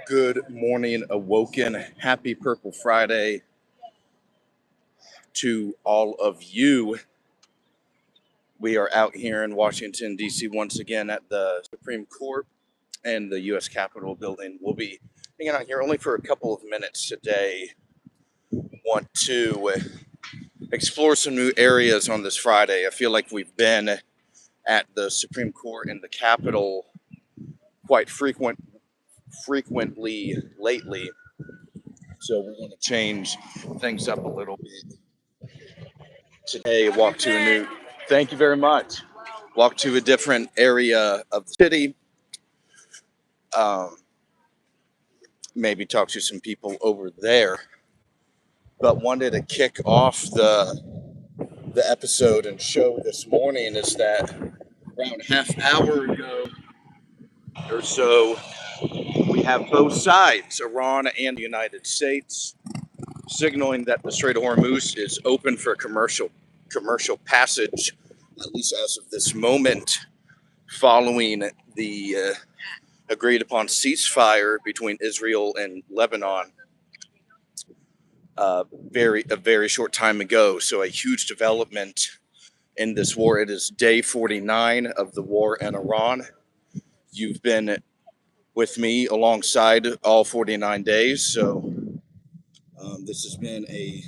Good morning, Awoken. Happy Purple Friday to all of you. We are out here in Washington, D.C. once again at the Supreme Court and the U.S. Capitol building. We'll be hanging out here only for a couple of minutes today. Want to explore some new areas on this Friday. I feel like we've been at the Supreme Court and the Capitol quite frequently lately. So we want to change things up a little bit. Today, walk to a new, thank you very much. Walk to a different area of the city. Um, Maybe talk to some people over there. But wanted to kick off the episode and show this morning is that around half hour ago or so, we have both sides, Iran and the United States, signaling that the Strait of Hormuz is open for commercial passage, at least as of this moment, following the agreed upon ceasefire between Israel and Lebanon a very short time ago. So a huge development in this war. It is day 49 of the war in Iran. You've been with me alongside all 49 days. So this has been a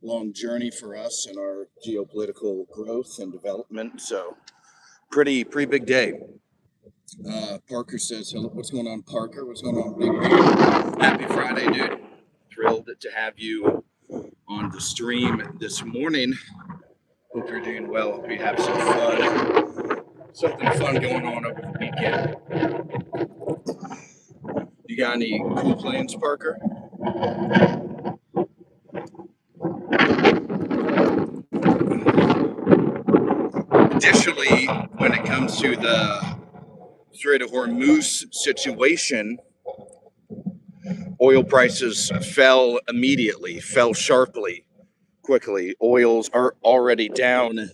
long journey for us in our geopolitical growth and development. So pretty big day. Parker says, hello, what's going on, Parker? What's going on, big dude? Happy Friday, dude. Thrilled to have you on the stream this morning. Hope you're doing well. Hope you have something fun going on over the weekend. You got any cool plans, Parker? Additionally, when it comes to the Strait of Hormuz situation, oil prices fell immediately, fell sharply, quickly. Oils are already down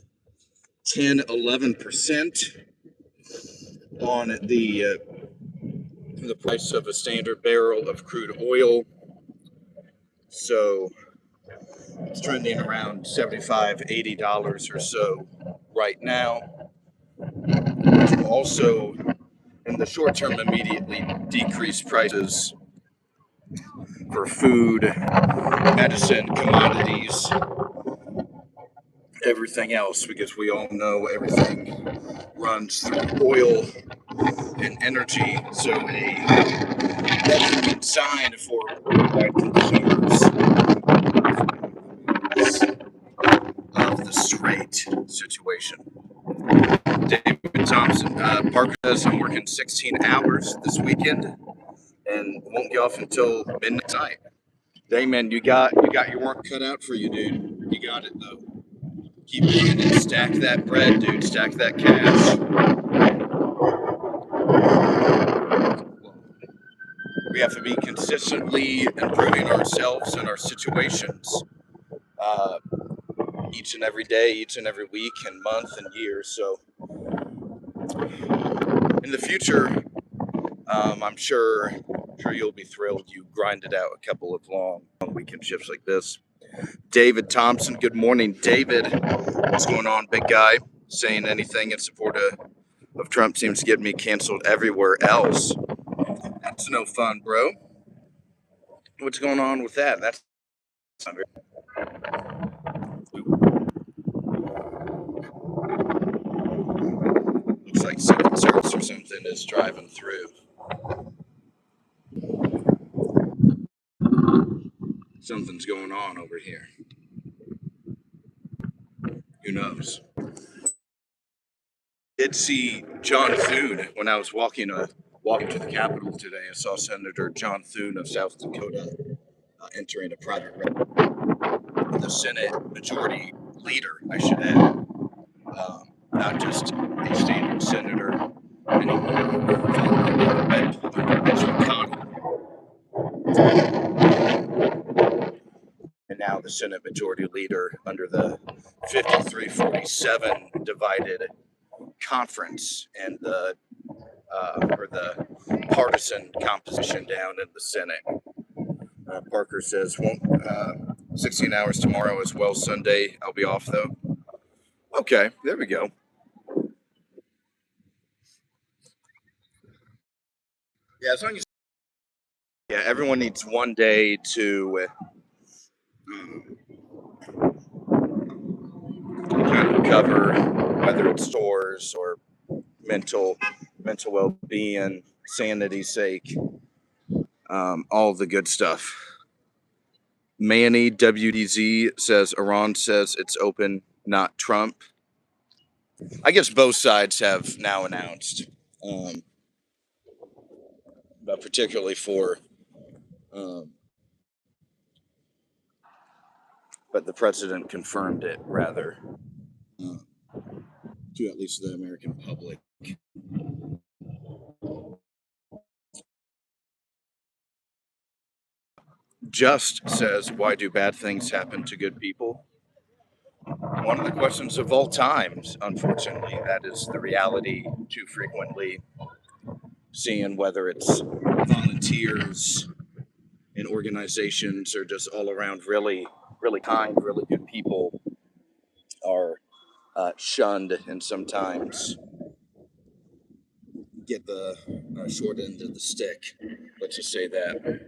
10-11% on the price of a standard barrel of crude oil. So it's trending around $75-80 or so right now, which will also in the short term immediately decrease prices for food, medicine, commodities, everything else, because we all know everything runs through oil and energy. So a definite sign for worldwide consumers of the Strait situation. David Thompson, Parker says I'm working 16 hours this weekend and won't get off until midnight tonight. Damon, you got your work cut out for you, dude. You got it though. Keep doing it. Stack that bread, dude. Stack that cash. We have to be consistently improving ourselves and our situations each and every day, each and every week and month and year. So in the future, I'm sure you'll be thrilled you grinded out a couple of long weekend shifts like this. David Thompson, good morning, David. What's going on, big guy? Saying anything in support of Trump seems to get me canceled everywhere else. That's no fun, bro. What's going on with that? That's not very... Looks like Secret Service or something is driving through. Something's going on over here. Who knows? Did see John Thune when I was walking to the Capitol today. I saw Senator John Thune of South Dakota entering a private rally. The Senate Majority Leader, I should add, not just a standard senator anymore, under Mitch McConnell, and now the Senate Majority Leader under the 53-47 divided conference, and the or the partisan composition down in the Senate. Parker says, won't 16 hours tomorrow as well. Sunday, I'll be off though. Okay, there we go. Yeah, as long as everyone needs one day to kind of recover, whether it's stores or mental well-being, sanity's sake, all the good stuff. Manny WDZ says Iran says it's open, not Trump. I guess both sides have now announced, but particularly for, but the president confirmed it rather to at least the American public. Just says, why do bad things happen to good people? One of the questions of all times, unfortunately. That is the reality too frequently. Seeing whether it's volunteers in organizations or just all around really kind, really good people are shunned and sometimes get the short end of the stick. Let's just say that.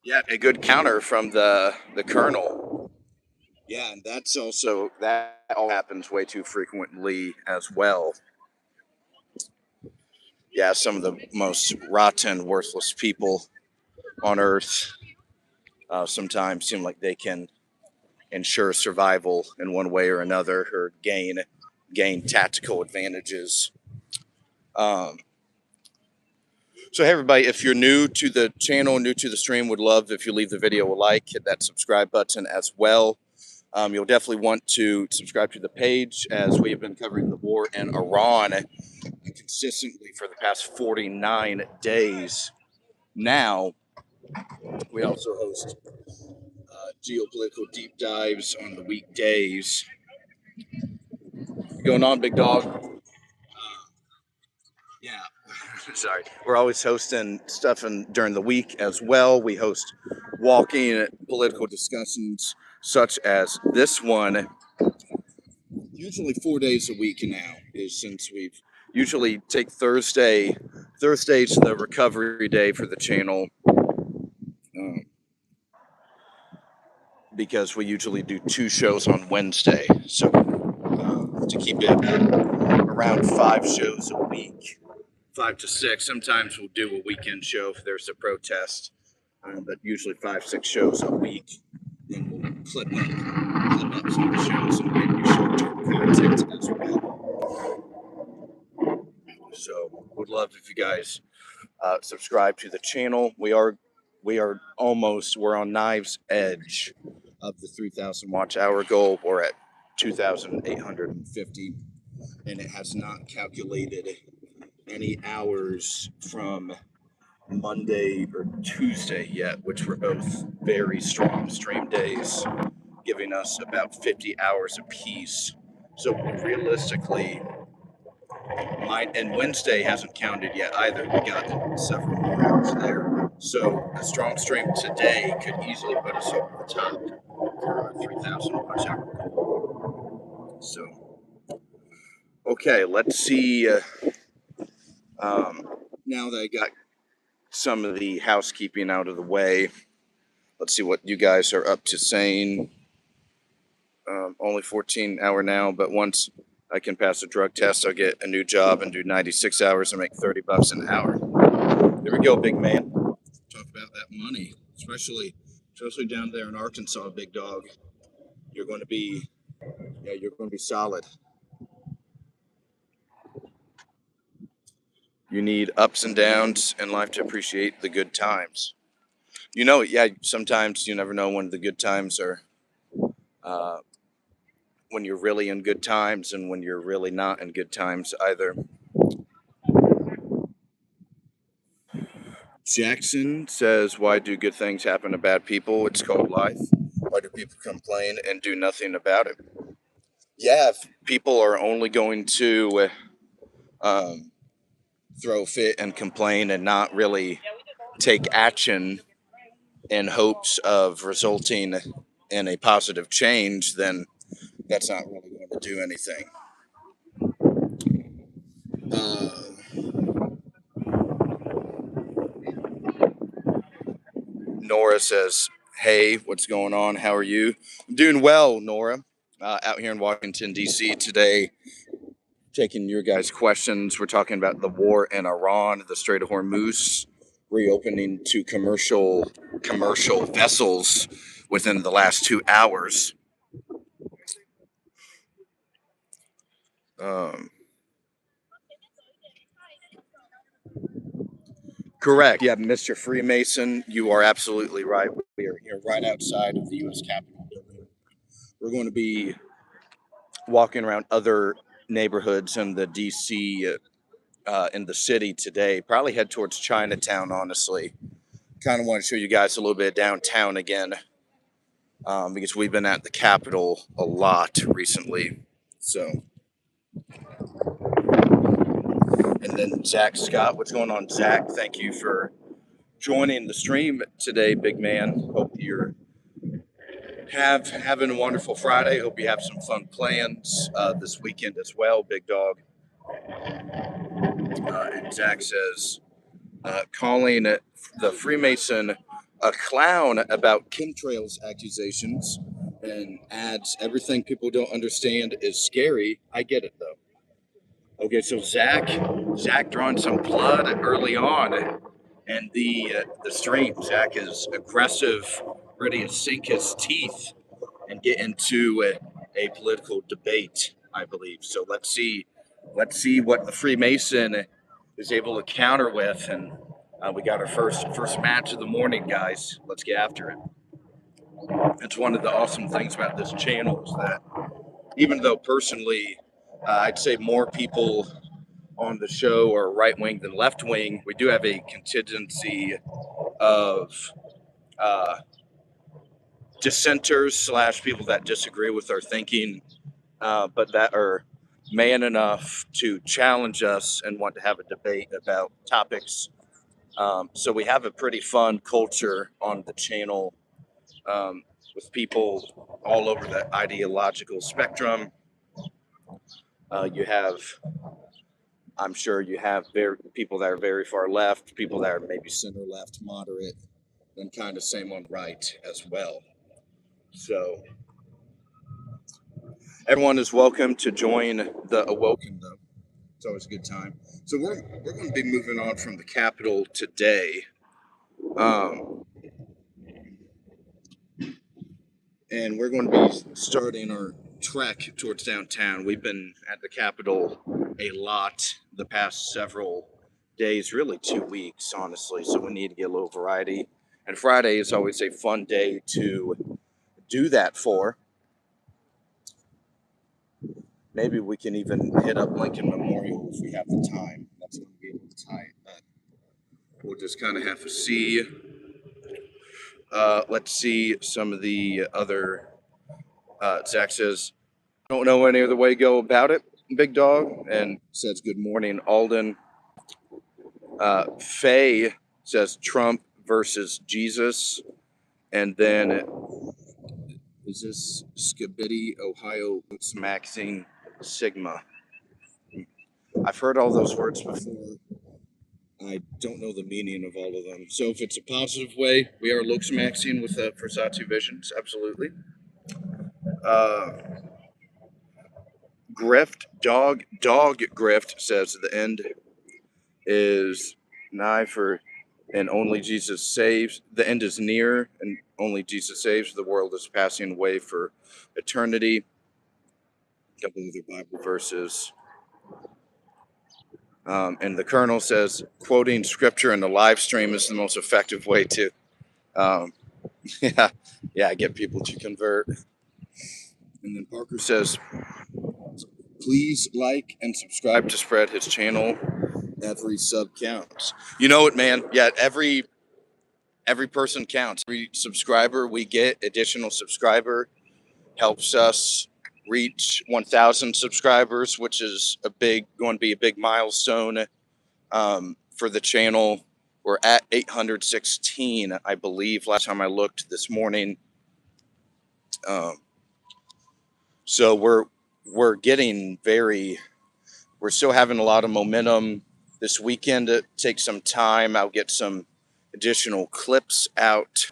Yeah, a good counter from the colonel. Yeah, and that's also, that all happens way too frequently as well. Yeah, some of the most rotten, worthless people on earth sometimes seem like they can ensure survival in one way or another, or gain tactical advantages. So hey everybody, if you're new to the channel, new to the stream, would love if you leave the video a like, hit that subscribe button as well. You'll definitely want to subscribe to the page, as we have been covering the war in Iran consistently for the past 49 days. Now, we also host geopolitical deep dives on the weekdays. What's going on, big dog? Yeah, sorry. We're always hosting stuff during the week as well. We host walking political discussions such as this one, usually 4 days a week now, is since we've usually take Thursday's the recovery day for the channel, because we usually do 2 shows on Wednesday. So to keep it around 5 shows a week, 5 to 6. Sometimes we'll do a weekend show if there's a protest, but usually 5-6 shows a week. Then we'll clip up some of the shows and maybe short-term content as well. So would love if you guys subscribe to the channel. We're on knife's edge of the 3,000 watch hour goal. We're at 2,850, and it has not calculated any hours from Monday or Tuesday yet, which were both very strong stream days, giving us about 50 hours apiece. So realistically, and Wednesday hasn't counted yet either. We got several more hours there. So a strong stream today could easily put us over the top for 3,000 watch hour. So, okay, let's see. Now that I got some of the housekeeping out of the way, let's see what you guys are up to saying. Only 14-hour now, but once I can pass a drug test, I'll get a new job and do 96 hours and make $30 an hour. There we go, big man. Talk about that money, especially down there in Arkansas, big dog. You're going to be solid. You need ups and downs in life to appreciate the good times. Sometimes you never know when the good times are, when you're really in good times and when you're really not in good times either. Jackson says, why do good things happen to bad people? It's called life. Why do people complain and do nothing about it? Yeah, if people are only going to um, throw fit and complain and not really take action in hopes of resulting in a positive change, then that's not really going to do anything. Nora says, "Hey, what's going on? How are you?" I'm doing well, Nora. Out here in Washington, D.C. today, taking your guys' questions. We're talking about the war in Iran, the Strait of Hormuz, reopening to commercial vessels within the last 2 hours. Correct. Yeah, Mr. Freemason, you are absolutely right. We are here right outside of the U.S. Capitol building. We're going to be walking around other neighborhoods in the D.C. In the city today. Probably head towards Chinatown, honestly. Kind of want to show you guys a little bit of downtown again, because we've been at the Capitol a lot recently. So, and then Zach Scott, what's going on, Zach? Thank you for joining the stream today, big man. Hope you're having a wonderful Friday. Hope you have some fun plans this weekend as well, big dog. And Zach says, calling the Freemason a clown about chemtrails accusations, and adds, everything people don't understand is scary. I get it though. Okay, so Zach drawing some blood early on, and the stream. Zach is aggressive, ready to sink his teeth and get into a political debate, I believe. So let's see what the Freemason is able to counter with, and we got our first match of the morning, guys. Let's get after it. It's one of the awesome things about this channel is that even though personally, I'd say more people on the show are right wing than left wing, we do have a contingency of dissenters slash people that disagree with our thinking, but that are man enough to challenge us and want to have a debate about topics. So we have a pretty fun culture on the channel, with people all over the ideological spectrum. I'm sure you have people that are very far left, people that are maybe center left, moderate, and kind of same on right as well. So everyone is welcome to join the Awoken, though. It's always a good time. So we're going to be moving on from the Capitol today, and we're going to be starting our trek towards downtown. We've been at the Capitol a lot the past several days, really 2 weeks, honestly. So we need to get a little variety. And Friday is always a fun day to do that for. Maybe we can even hit up Lincoln Memorial if we have the time. That's going to be a little tight, but we'll just kind of have to see. Let's see some of the other. Zach says, "I don't know any other way to go about it, big dog," and says, "Good morning, Aulden." Faye says, "Trump versus Jesus," and then is this Skibidi, Ohio Maxine Sigma? I've heard all those words before. I don't know the meaning of all of them. So if it's a positive way, we are Lux Maxine with Versatu Visions, absolutely. Dog Grift says the end is nigh for, and only Jesus saves. The end is near, and only Jesus saves. The world is passing away for eternity. A couple of other Bible verses. And the Colonel says, quoting scripture in the live stream is the most effective way to, get people to convert. And then Parker says, please like and subscribe to spread his channel. Every sub counts. You know what, man? Yeah, every person counts. Every subscriber we get, additional subscriber, helps us reach 1,000 subscribers, which is going to be a big milestone for the channel. We're at 816, I believe, last time I looked this morning. So we're getting we're still having a lot of momentum. This weekend, it takes some time. I'll get some additional clips out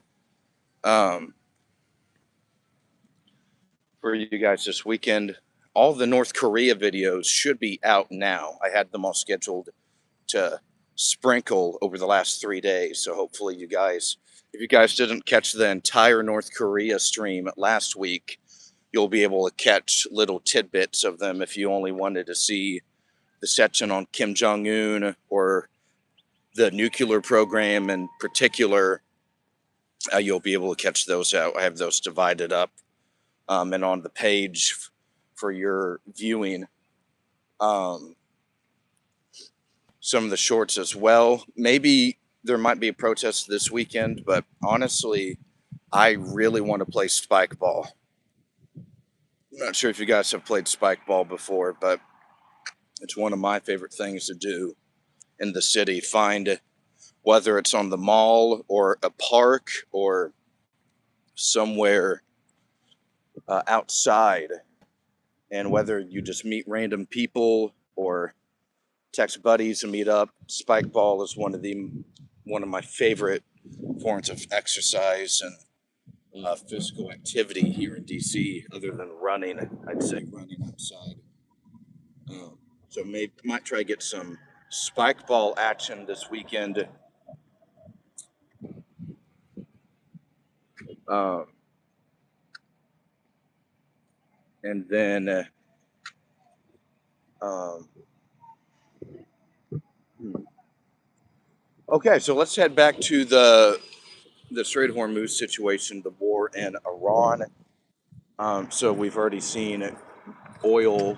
for you guys this weekend. All the North Korea videos should be out now. I had them all scheduled to sprinkle over the last 3 days. So hopefully you guys, if you guys didn't catch the entire North Korea stream last week, you'll be able to catch little tidbits of them. If you only wanted to see the section on Kim Jong-un or the nuclear program in particular, you'll be able to catch those out. I have those divided up and on the page for your viewing. Some of the shorts as well. Maybe there might be a protest this weekend, but honestly, I really want to play spike ball. I'm not sure if you guys have played spike ball before, but it's one of my favorite things to do in the city. Find, whether it's on the mall or a park or somewhere outside, and whether you just meet random people or text buddies and meet up, spike ball is one of my favorite forms of exercise and physical activity here in DC, other than running. I'd say running outside. So might try to get some spike ball action this weekend. And then okay, so let's head back to the Strait of Hormuz situation, the war in Iran. So we've already seen oil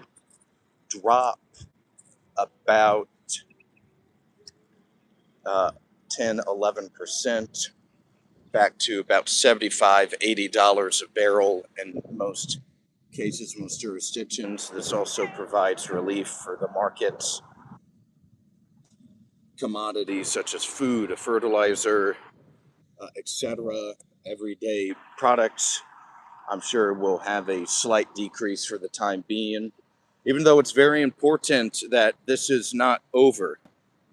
drop about 10-11%, back to about $75-80 a barrel in most cases, most jurisdictions. This also provides relief for the markets. Commodities such as food, fertilizer, etc., everyday products, I'm sure will have a slight decrease for the time being, even though it's very important that this is not over,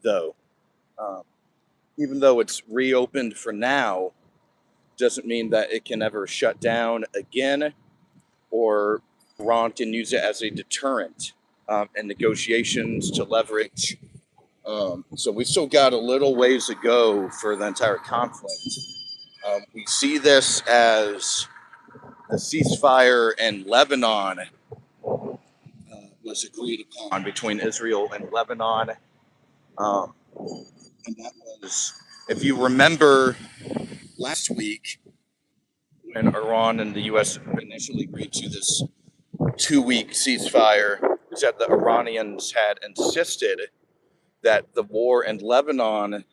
though. Even though it's reopened for now, doesn't mean that it can ever shut down again, or Iran can use it as a deterrent in negotiations to leverage. So we still got a little ways to go for the entire conflict. We see this as the ceasefire in Lebanon was agreed upon between Israel and Lebanon. And that was, if you remember last week, when Iran and the U.S. initially agreed to this 2-week ceasefire, is that the Iranians had insisted that the war in Lebanon,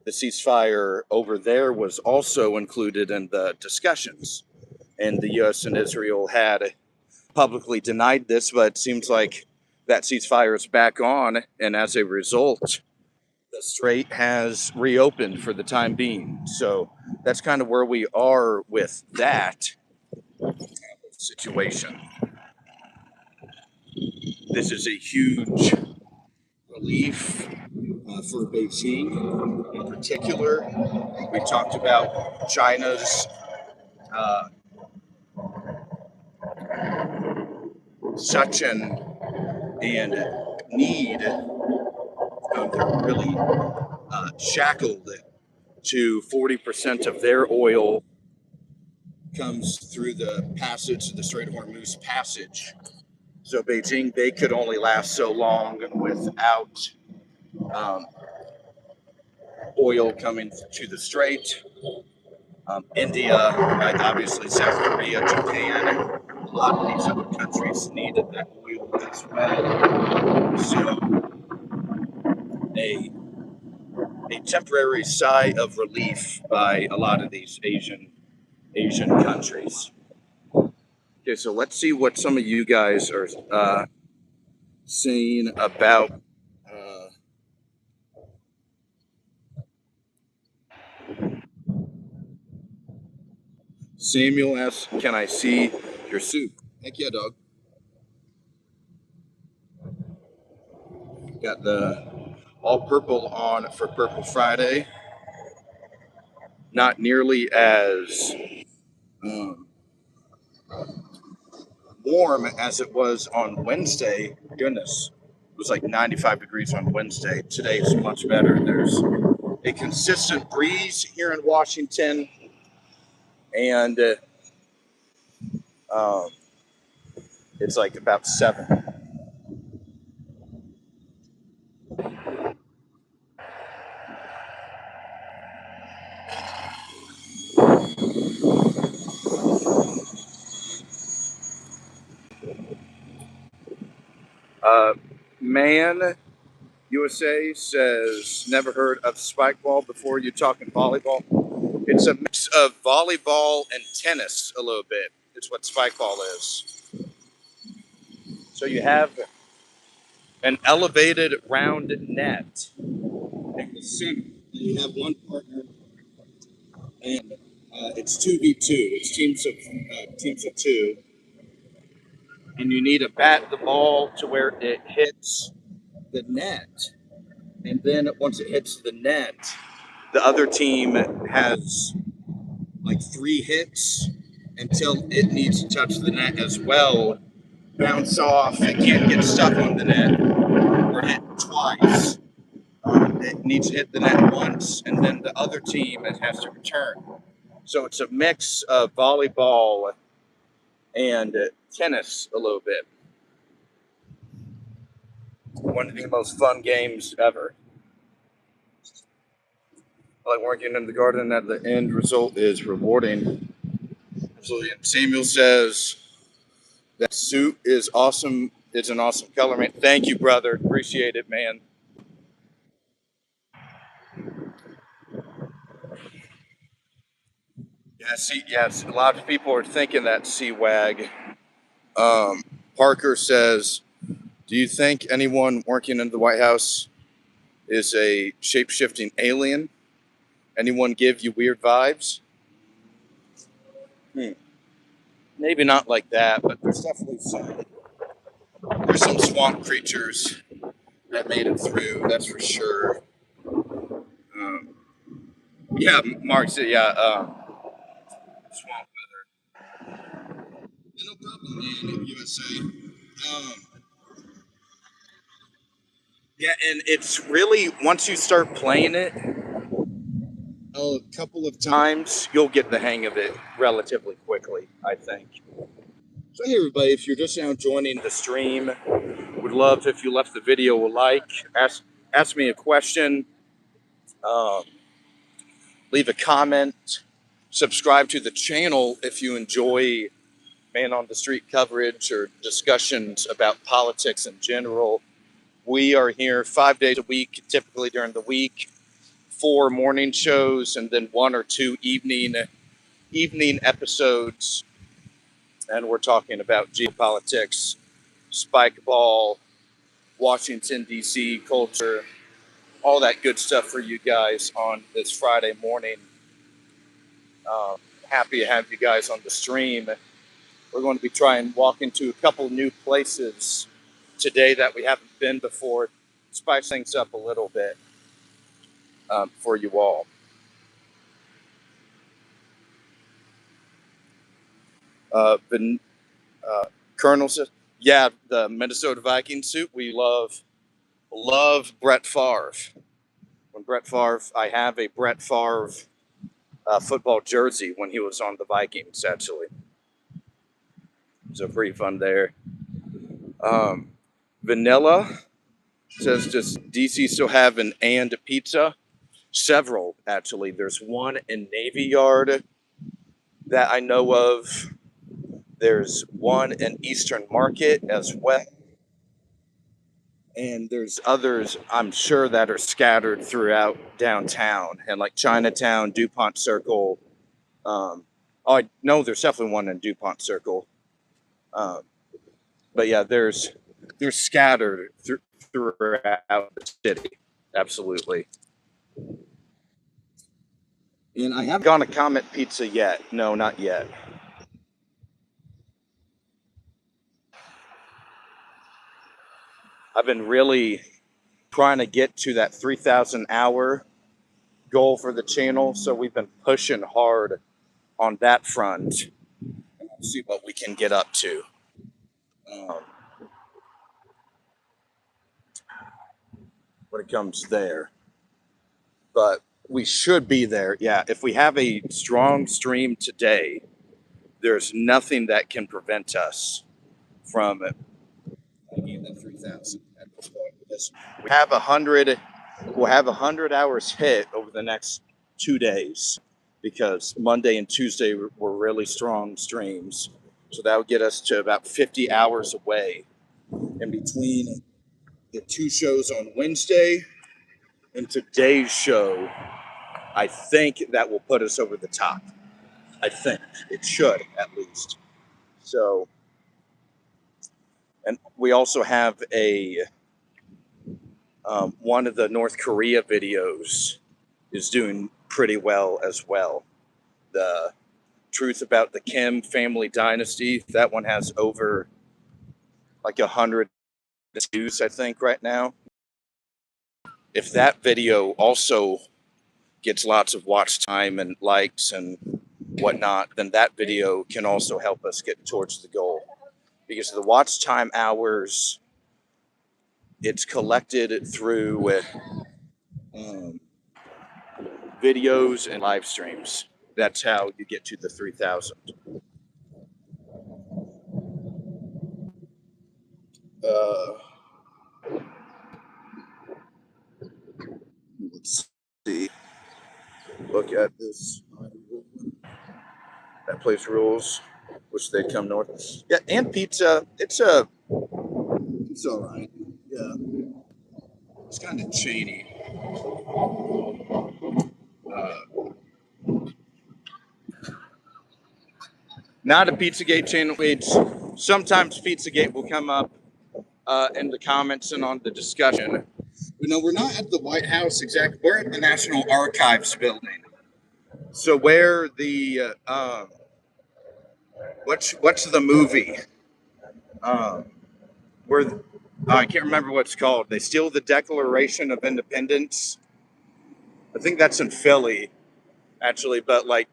the ceasefire over there, was also included in the discussions. And the U.S. and Israel had publicly denied this, but it seems like that ceasefire is back on, and as a result, the strait has reopened for the time being. So that's kind of where we are with that situation. This is a huge relief for Beijing in particular. We talked about China's suction and need. They're really shackled to 40% of their oil comes through the passage, the Strait of Hormuz passage. So Beijing, they could only last so long without oil coming to the strait. India, right, obviously South Korea, Japan, a lot of these other countries needed that oil as well. So a temporary sigh of relief by a lot of these Asian countries. Okay, so let's see what some of you guys are saying about. Uh, Samuel asks, "Can I see your suit?" Heck yeah, dog. Got the all purple on for Purple Friday. Not nearly as um, warm as it was on Wednesday. Goodness, it was like 95 degrees on Wednesday. Today is much better. There's a consistent breeze here in Washington, and um, it's like about 7. Uh, Man USA says, never heard of spike ball before. You talking volleyball? It's a mix of volleyball and tennis a little bit. It's what spike ball is. So you have an elevated round net in the center. You have one partner, and it's 2v2. It's teams of two, and you need to bat the ball to where it hits the net, and then once it hits the net, the other team has like 3 hits until it needs to touch the net as well. Bounce off, it can't get stuck on the net or hit twice. It needs to hit the net once, and then the other team has to return. So it's a mix of volleyball and tennis a little bit. One of the most fun games ever. Like working in the garden, at the end result is rewarding. Absolutely. And Samuel says that suit is awesome. It's an awesome color, man. Thank you, brother. Appreciate it, man. Yeah, see, yes, a lot of people are thinking that C-Wag. Um, Parker says, do you think anyone working in the White House is a shape-shifting alien? Anyone give you weird vibes? Maybe not like that, but there's some swamp creatures that made it through. That's for sure. Um, yeah, Mark said, yeah, swamp weather. No problem, man. USA. Yeah, and it's really once you start playing it a couple of times, you'll get the hang of it relatively quickly, I think. So hey everybody, if you're just now joining the stream, would love if you left the video a like, ask me a question, um, leave a comment, subscribe to the channel if you enjoy man on the street coverage or discussions about politics in general. We are here 5 days a week, typically during the week, 4 morning shows, and then 1 or 2 evening episodes. And we're talking about geopolitics, spike ball, Washington, D.C. culture, all that good stuff for you guys on this Friday morning. Happy to have you guys on the stream. We're going to be trying walking to a couple new places today that we haven't been before, spice things up a little bit for you all. The Colonel says, yeah, the Minnesota Vikings suit. We love Brett Favre. When Brett Favre, I have a Brett Favre football jersey when he was on the Vikings, actually. So pretty fun there. Vanilla says, does DC still have an and pizza? Several, actually. There's one in Navy Yard that I know of. There's one in Eastern Market as well. And there's others, I'm sure, that are scattered throughout downtown and like Chinatown, DuPont Circle. Oh, I know there's definitely one in DuPont Circle. Um, but yeah, they're scattered throughout the city. Absolutely. And I haven't gone to Comet Pizza yet. No, not yet. I've been really trying to get to that 3,000 hour goal for the channel, so we've been pushing hard on that front. And we'll see what we can get up to. Um, when it comes there. But we should be there. Yeah, if we have a strong stream today, there's nothing that can prevent us from getting that 3,000 at this point. Because we have 100, we'll have 100 hours hit over the next 2 days because Monday and Tuesday were really strong streams. So that would get us to about 50 hours away. In between the two shows on Wednesday and today's show, I think that will put us over the top. I think it should, at least. So, and we also have a one of the North Korea videos is doing pretty well as well. The truth about the Kim family dynasty, that one has over like 100 views, I think, right now. If that video also gets lots of watch time and likes and whatnot, then that video can also help us get towards the goal. Because the watch time hours, it's collected through um, videos and live streams. That's how you get to the 3,000. Uh, let's see. Look at this. That place rules. Wish they'd come north. Yeah, and pizza. It's all right. Yeah, it's kind of chainy. Uh, Not a Pizzagate chain. It's sometimes Pizzagate will come up in the comments and on the discussion. But no, we're not at the White House exactly. We're at the National Archives building. So where the what's the movie? Um, where I can't remember what it's called. They steal the Declaration of Independence. I think that's in Philly, actually. But like,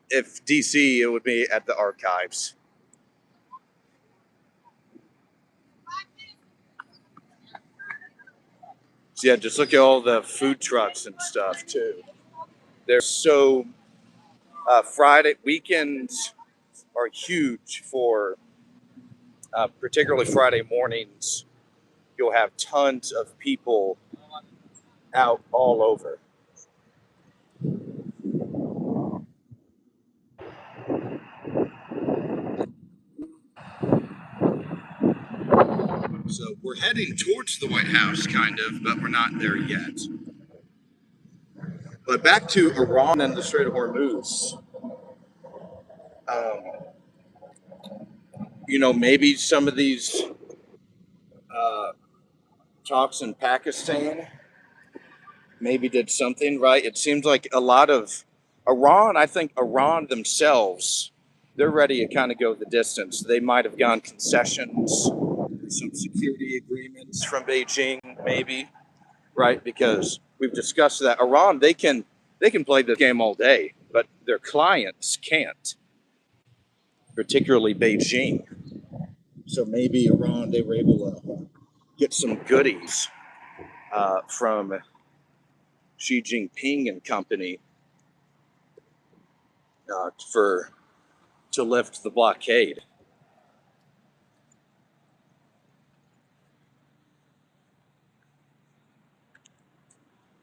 if DC, it would be at the archives. So yeah, just look at all the food trucks and stuff too. They're so Friday weekends are huge for particularly Friday mornings. You'll have tons of people out all over. So we're heading towards the White House, kind of, but we're not there yet. But back to Iran and the Strait of Hormuz. Um, maybe some of these uh, talks in Pakistan maybe did something right. It seems like a lot of Iran, I think Iran themselves, they're ready to kind of go the distance. They might have gone concessions, some security agreements from Beijing, maybe, right? Because we've discussed that Iran, they can play the game all day, but their clients can't, particularly Beijing. So maybe Iran, they were able to get some goodies from Xi Jinping and company for to lift the blockade.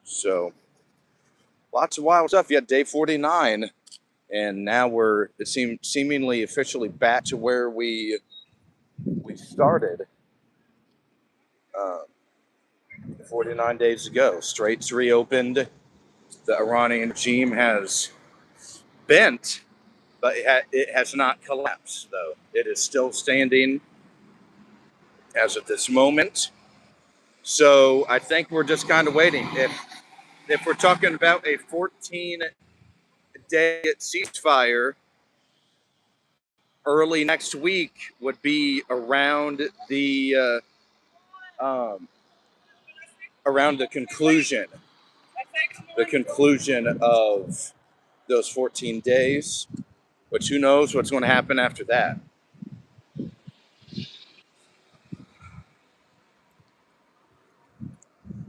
So lots of wild stuff. You had day 49, and now it seems seemingly officially back to where we started uh, 49 days ago. Straits reopened. The Iranian regime has bent but it has not collapsed, though. It is still standing as of this moment. So I think we're just kind of waiting. If we're talking about a 14-day ceasefire, early next week would be um, around the conclusion of those 14 days. Which who knows what's going to happen after that.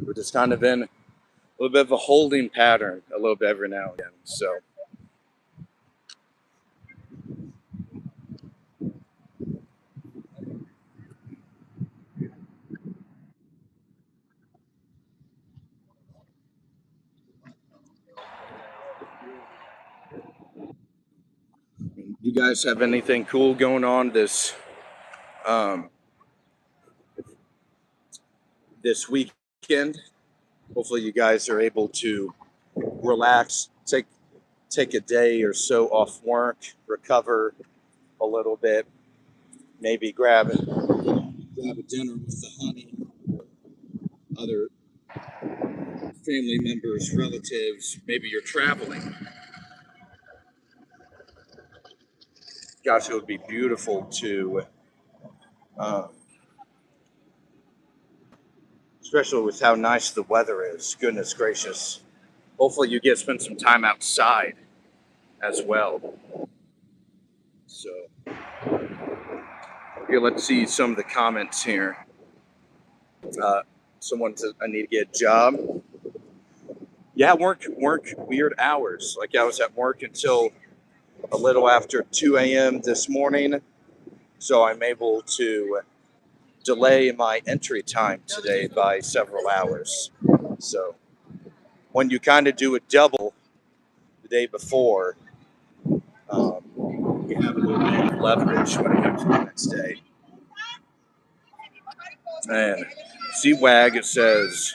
We're just kind of in a little bit of a holding pattern, a little bit every now and again. So you guys have anything cool going on um, this weekend? Hopefully, you guys are able to relax, take a day or so off work, recover a little bit, maybe grab a dinner with the honey, other family members, relatives. Maybe you're traveling. Gosh, it would be beautiful to, um, especially with how nice the weather is. Goodness gracious. Hopefully, you get to spend some time outside as well. So, here, let's see some of the comments here. Someone says, I need to get a job. Yeah, work weird hours. Like I was at work until a little after 2 a.m. this morning. So I'm able to delay my entry time today by several hours. So when you kind of do a double the day before, you have a little bit of leverage when it comes to the next day. And CWAG, it says,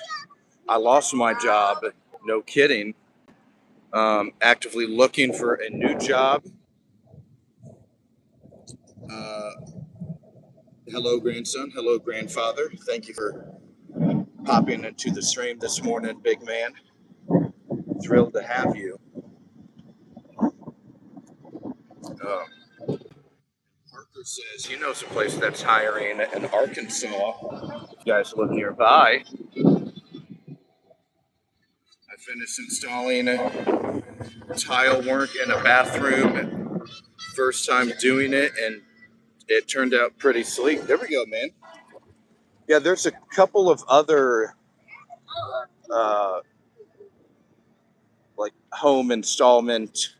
I lost my job. No kidding. Actively looking for a new job. Uh, hello, grandson. Hello, grandfather. Thank you for popping into the stream this morning, big man. Thrilled to have you. Parker says he knows a place that's hiring in Arkansas. If you guys live nearby. I finished installing tile work in a bathroom. First time doing it, and it turned out pretty sleek. There we go, man. Yeah, there's a couple of other uh, like home installment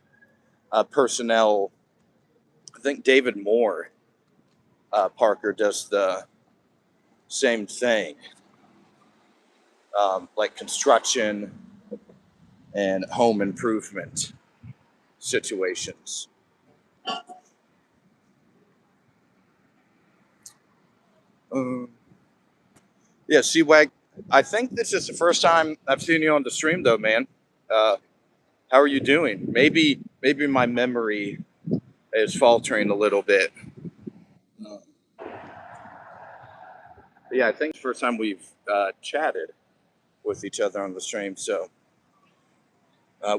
personnel. I think David Moore, Parker, does the same thing, like construction and home improvement situations. Um, yeah, C-Wag, I think this is the first time I've seen you on the stream, though, man. Uh, how are you doing? Maybe my memory is faltering a little bit. Uh, yeah, I think it's the first time we've chatted with each other on the stream. So,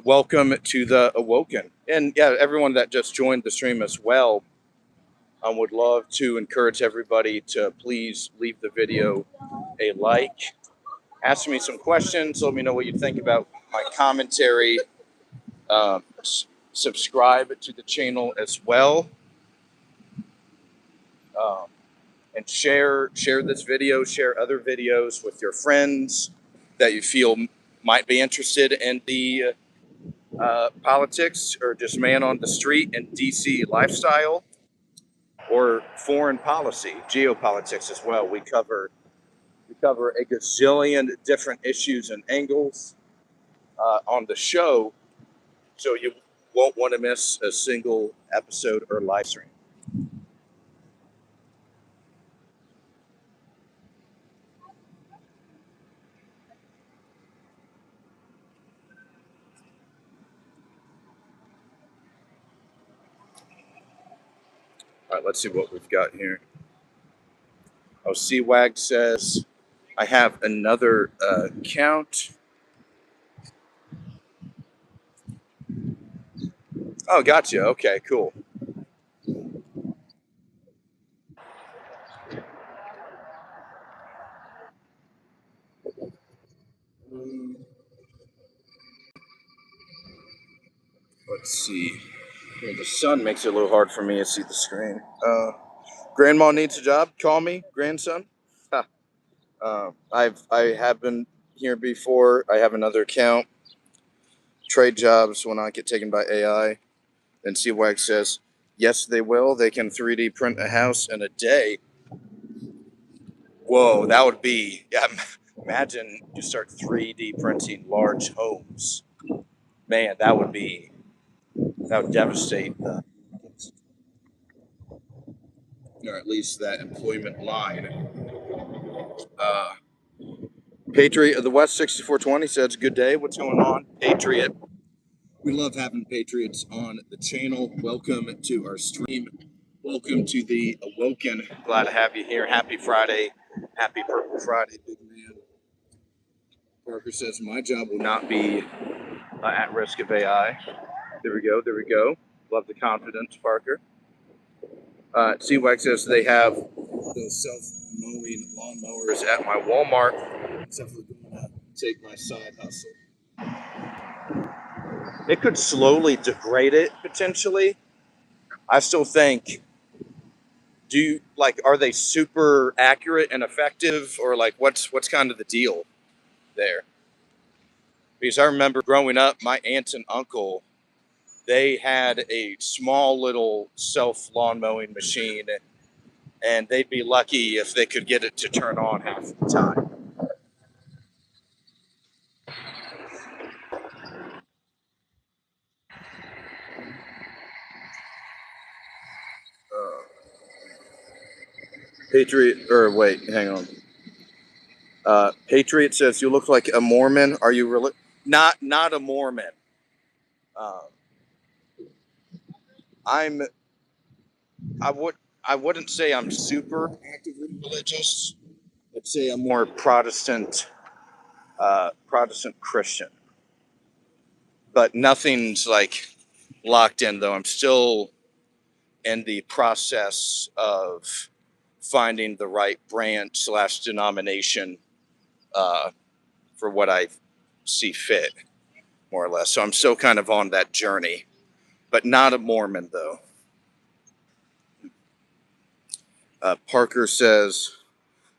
welcome to the Awoken, and yeah, everyone that just joined the stream as well. I would love to encourage everybody to please leave the video a like, ask me some questions, let me know what you think about my commentary. Subscribe to the channel as well, um, and share this video, share other videos with your friends that you feel might be interested in the politics or just man on the street and DC lifestyle or foreign policy, geopolitics as well. We cover a gazillion different issues and angles on the show, so you won't want to miss a single episode or live stream. Let's see what we've got here. Oh, CWAG says, I have another account. Oh, gotcha. Okay, cool. Let's see. Well, the sun makes it a little hard for me to see the screen. Grandma needs a job. Call me, grandson. Ha. I have been here before. I have another account. Trade jobs will not get taken by AI. And CWAG says, yes, they will. They can 3D print a house in a day. Whoa, that would be, yeah, imagine you start 3D printing large homes. Man, that would devastate or at least that employment line. Uh, Patriot of the West 6420 says, good day. What's going on? Patriot. We love having Patriots on the channel. Welcome to our stream. Welcome to the Awoken. Glad to have you here. Happy Friday. Happy Purple Friday, big man. Parker says, my job will not be at risk of AI. There we go. There we go. Love the confidence, Parker. CWAG says they have those self-mowing lawnmowers at my Walmart. Except for going to take my side hustle. It could slowly degrade it potentially. I still think, are they super accurate and effective, or like what's kind of the deal there? Because I remember growing up, my aunt and uncle, they had a small little self lawn mowing machine, and they'd be lucky if they could get it to turn on half the time. Patriot, or wait, hang on. Patriot says, you look like a Mormon. Are you really? Not a Mormon. Um, I'm. I wouldn't say I'm super actively religious. I'd say I'm more Protestant, Protestant Christian. But nothing's like locked in though. I'm still in the process of finding the right branch / denomination for what I see fit, more or less. So I'm still kind of on that journey, but not a Mormon though. Parker says,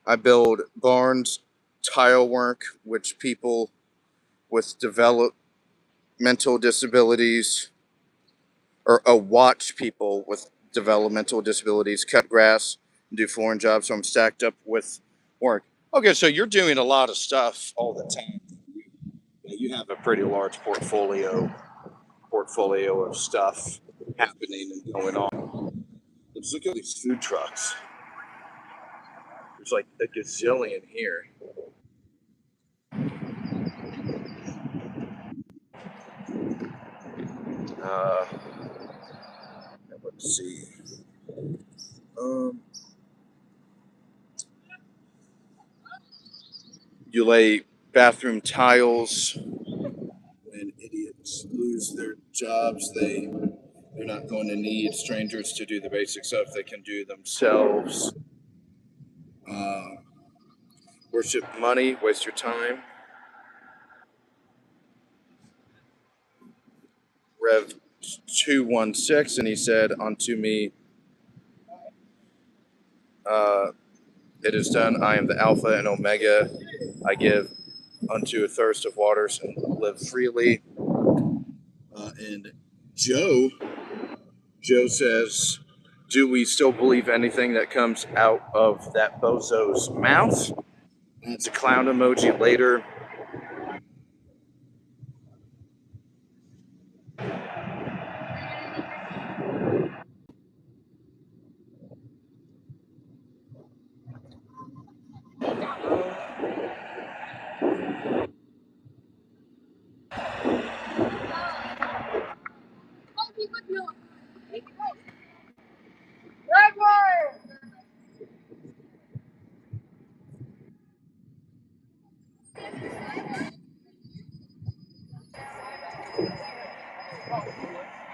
I build barns, tile work, which people with developmental disabilities, or watch people with developmental disabilities cut grass and do flooring jobs. So I'm stacked up with work. Okay, so you're doing a lot of stuff all the time. You have a pretty large portfolio of stuff happening and going on. Let's look at these food trucks. There's like a gazillion here. Uh, let's see. You lay bathroom tiles. When idiots lose their jobs, they're not going to need strangers to do the basic stuff they can do themselves. Worship money, waste your time. Rev 216, and he said, unto me, it is done. I am the Alpha and Omega. I give unto a thirst of waters and live freely. And Joe says, do we still believe anything that comes out of that bozo's mouth? And it's a clown emoji later.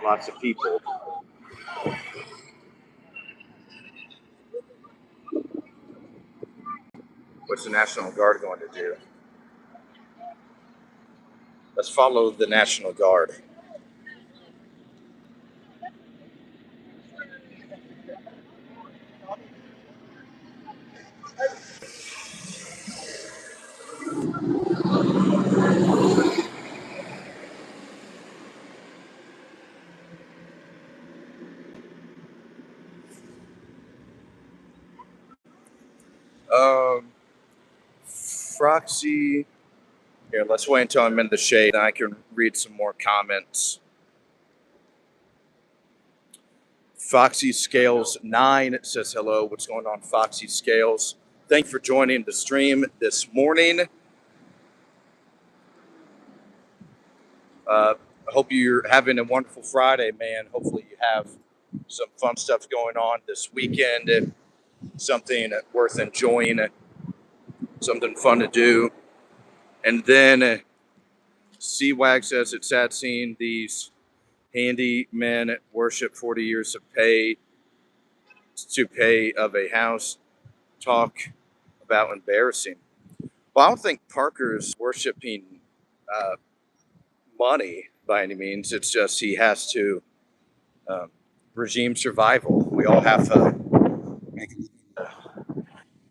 Lots of people. What's the National Guard going to do? Let's follow the National Guard. Um, Froxy. Here, let's wait until I'm in the shade and I can read some more comments. Foxy Scales 9 says hello. What's going on, Foxy Scales? Thank you for joining the stream this morning. I hope you're having a wonderful Friday, man. Hopefully you have some fun stuff going on this weekend, something worth enjoying, something fun to do. And then C-Wag says it's sad seeing these handy men worship 40 years of pay of a house. Talk about embarrassing. Well, I don't think Parker's worshiping uh, money by any means. It's just he has to regime survival. We all have to make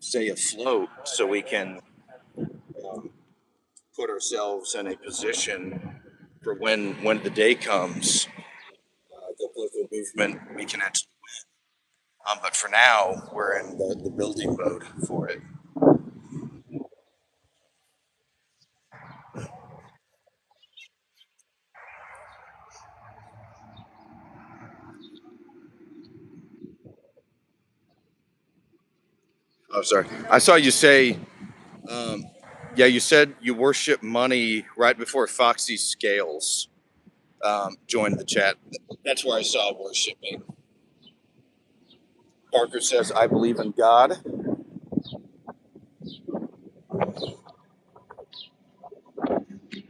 stay afloat so we can um, put ourselves in a position for when the day comes, the political movement, we can actually. But for now, we're in the building mode for it. Oh, sorry. I saw you say, um, yeah, you said you worship money right before Foxy Scales joined the chat. That's where I saw worshiping. Parker says, I believe in God.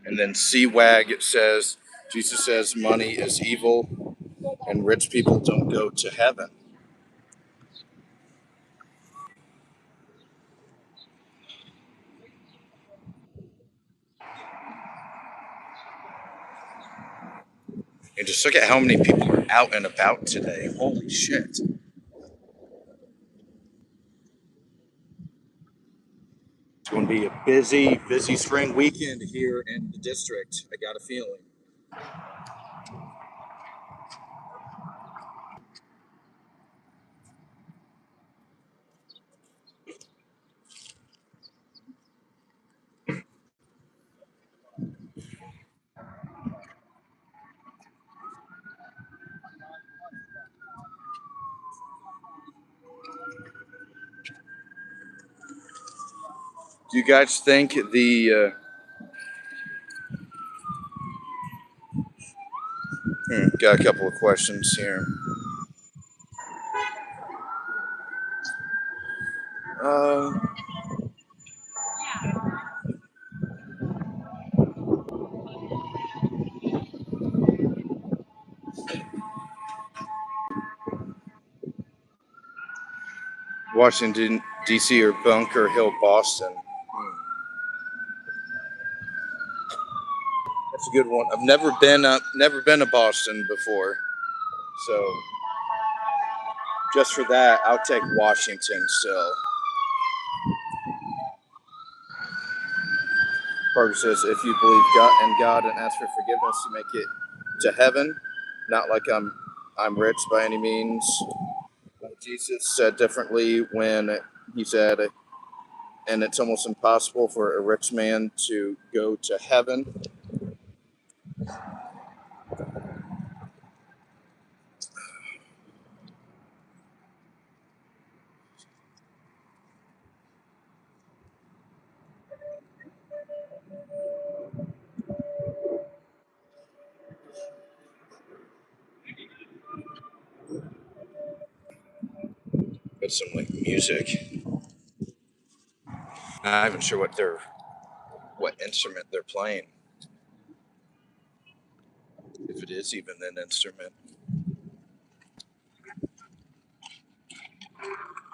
And then C-Wag says, Jesus says money is evil and rich people don't go to heaven. And just look at how many people are out and about today. Holy shit. It's going to be a busy, busy spring weekend here in the district. I got a feeling. Do you guys think got a couple of questions here. Uh, Washington, D.C. or Bunker Hill, Boston? That's a good one. I've never been to Boston before. So just for that, I'll take Washington still. Parker says, if you believe God and ask for forgiveness, you make it to heaven. Not like I'm rich by any means. Jesus said differently when he said, and it's almost impossible for a rich man to go to heaven. Got some like music. I'm not even sure what instrument they're playing. if it is even an instrument.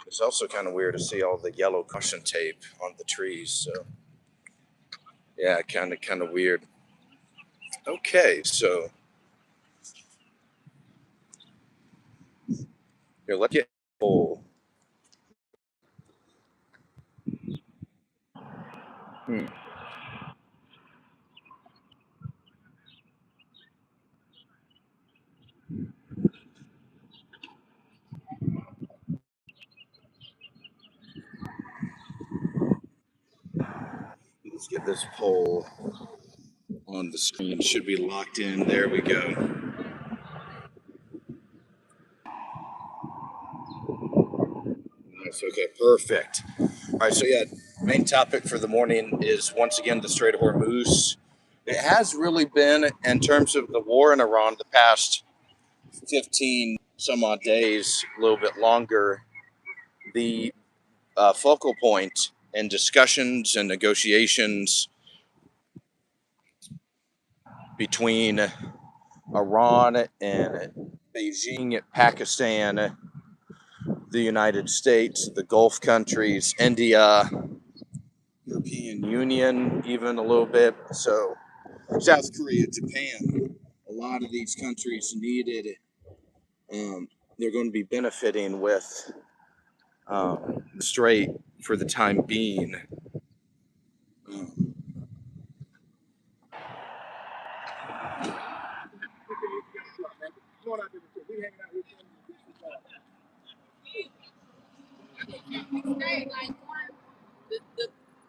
It's also kind of weird to see all the yellow caution tape on the trees. So yeah, kind of weird. Okay, so here, let's get full. Hmm. Let's get this poll on the screen. Should be locked in. There we go. That's okay. Perfect. All right. So yeah, main topic for the morning is once again the Strait of Hormuz. It has really been, in terms of the war in Iran, the past 15 some odd days, a little bit longer, the focal point in discussions and negotiations between Iran and Beijing, Pakistan, the United States, the Gulf countries, India, European Union, even a little bit. So, South Korea, Japan, a lot of these countries needed. They're going to be benefiting with the Strait for the time being. Um,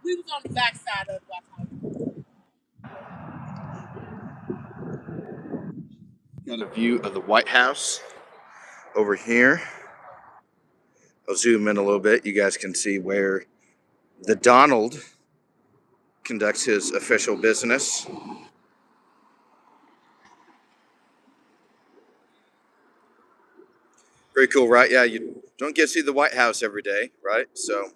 we was on the backside of got a view of the White House over here. I'll zoom in a little bit. You guys can see where the Donald conducts his official business. Pretty cool, right? Yeah, you don't get to see the White House every day, right? So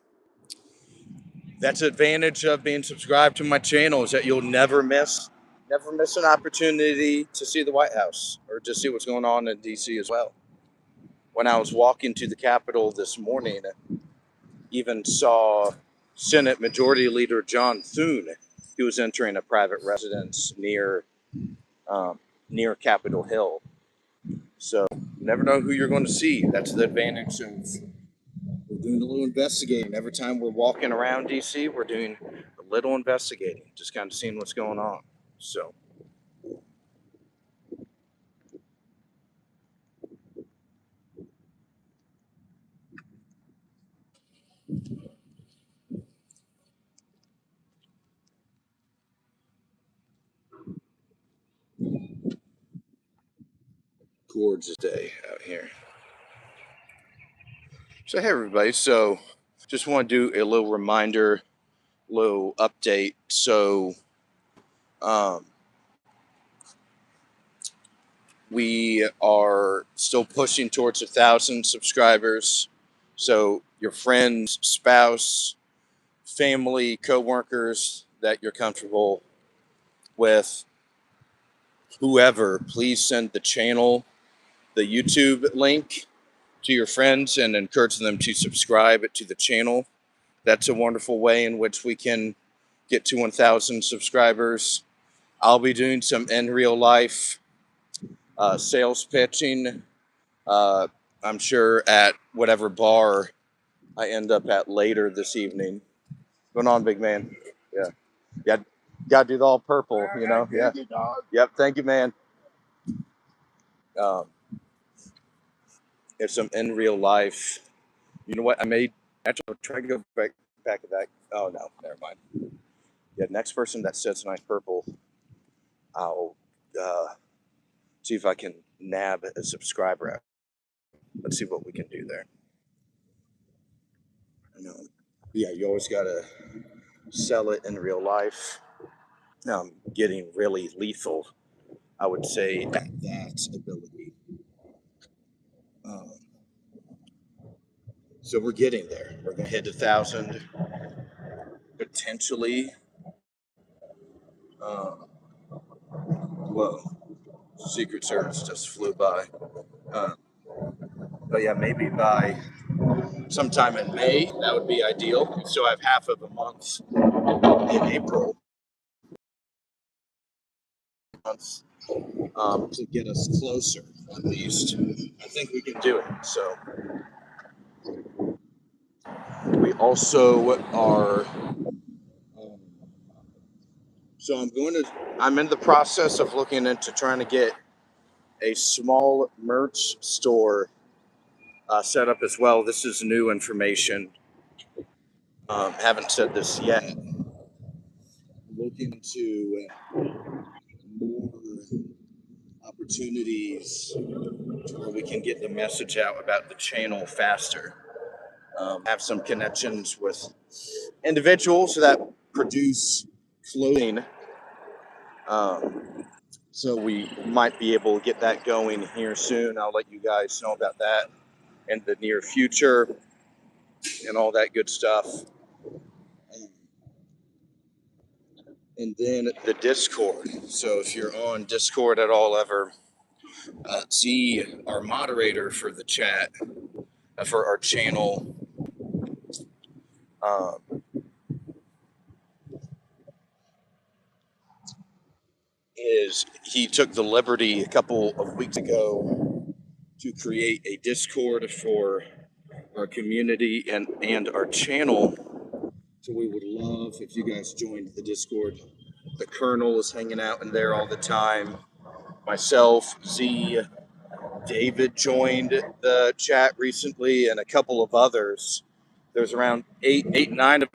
that's the advantage of being subscribed to my channel, is that you'll never miss an opportunity to see the White House or to see what's going on in DC as well. When I was walking to the Capitol this morning, even saw Senate Majority Leader John Thune. He was entering a private residence um, near Capitol Hill. So you never know who you're going to see. That's the advantage of we're doing a little investigating. Every time we're walking around DC, we're doing a little investigating, just kind of seeing what's going on. So gorgeous day out here. So hey everybody. So just want to do a little reminder, little update. So um, we are still pushing towards 1,000 subscribers. So your friends, spouse, family, coworkers that you're comfortable with, whoever, please send the channel, the YouTube link to your friends and encourage them to subscribe to the channel. That's a wonderful way in which we can get to 1,000 subscribers. I'll be doing some in real life sales pitching. Uh, I'm sure at whatever bar I end up at later this evening. Going on, big man? Yeah, yeah. Got to do the all purple, you know. Yeah. Yep. Thank you, man. Um, There's some in real life. You know what? I made. Actually, I'll try to go back to that. Oh no, never mind. Yeah, next person that says nice purple, I'll see if I can nab a subscriber. Let's see what we can do there. I know. Yeah, you always gotta sell it in real life. Getting really lethal, I would say, at that ability. Um, so we're getting there. We're gonna hit 1,000 potentially. Um, whoa. Secret Service just flew by. Uh, but yeah, maybe by sometime in May, that would be ideal. So I have half of a month in April month, to get us closer, at least. I think we can do it. So we also are. Um, so I'm in the process of looking into trying to get a small merch store set up as well. This is new information. Haven't said this yet. Looking into more opportunities where we can get the message out about the channel faster. Have some connections with individuals that produce clothing. So we might be able to get that going here soon. I'll let you guys know about that in the near future and all that good stuff. And then the Discord. So if you're on Discord at all ever, Z, our moderator for the chat, for our channel, um, he took the liberty a couple of weeks ago to create a Discord for our community and our channel. So we would love if you guys joined the Discord. The Colonel is hanging out in there all the time. Myself, Z, David joined the chat recently, and a couple of others. There's around eight, nine of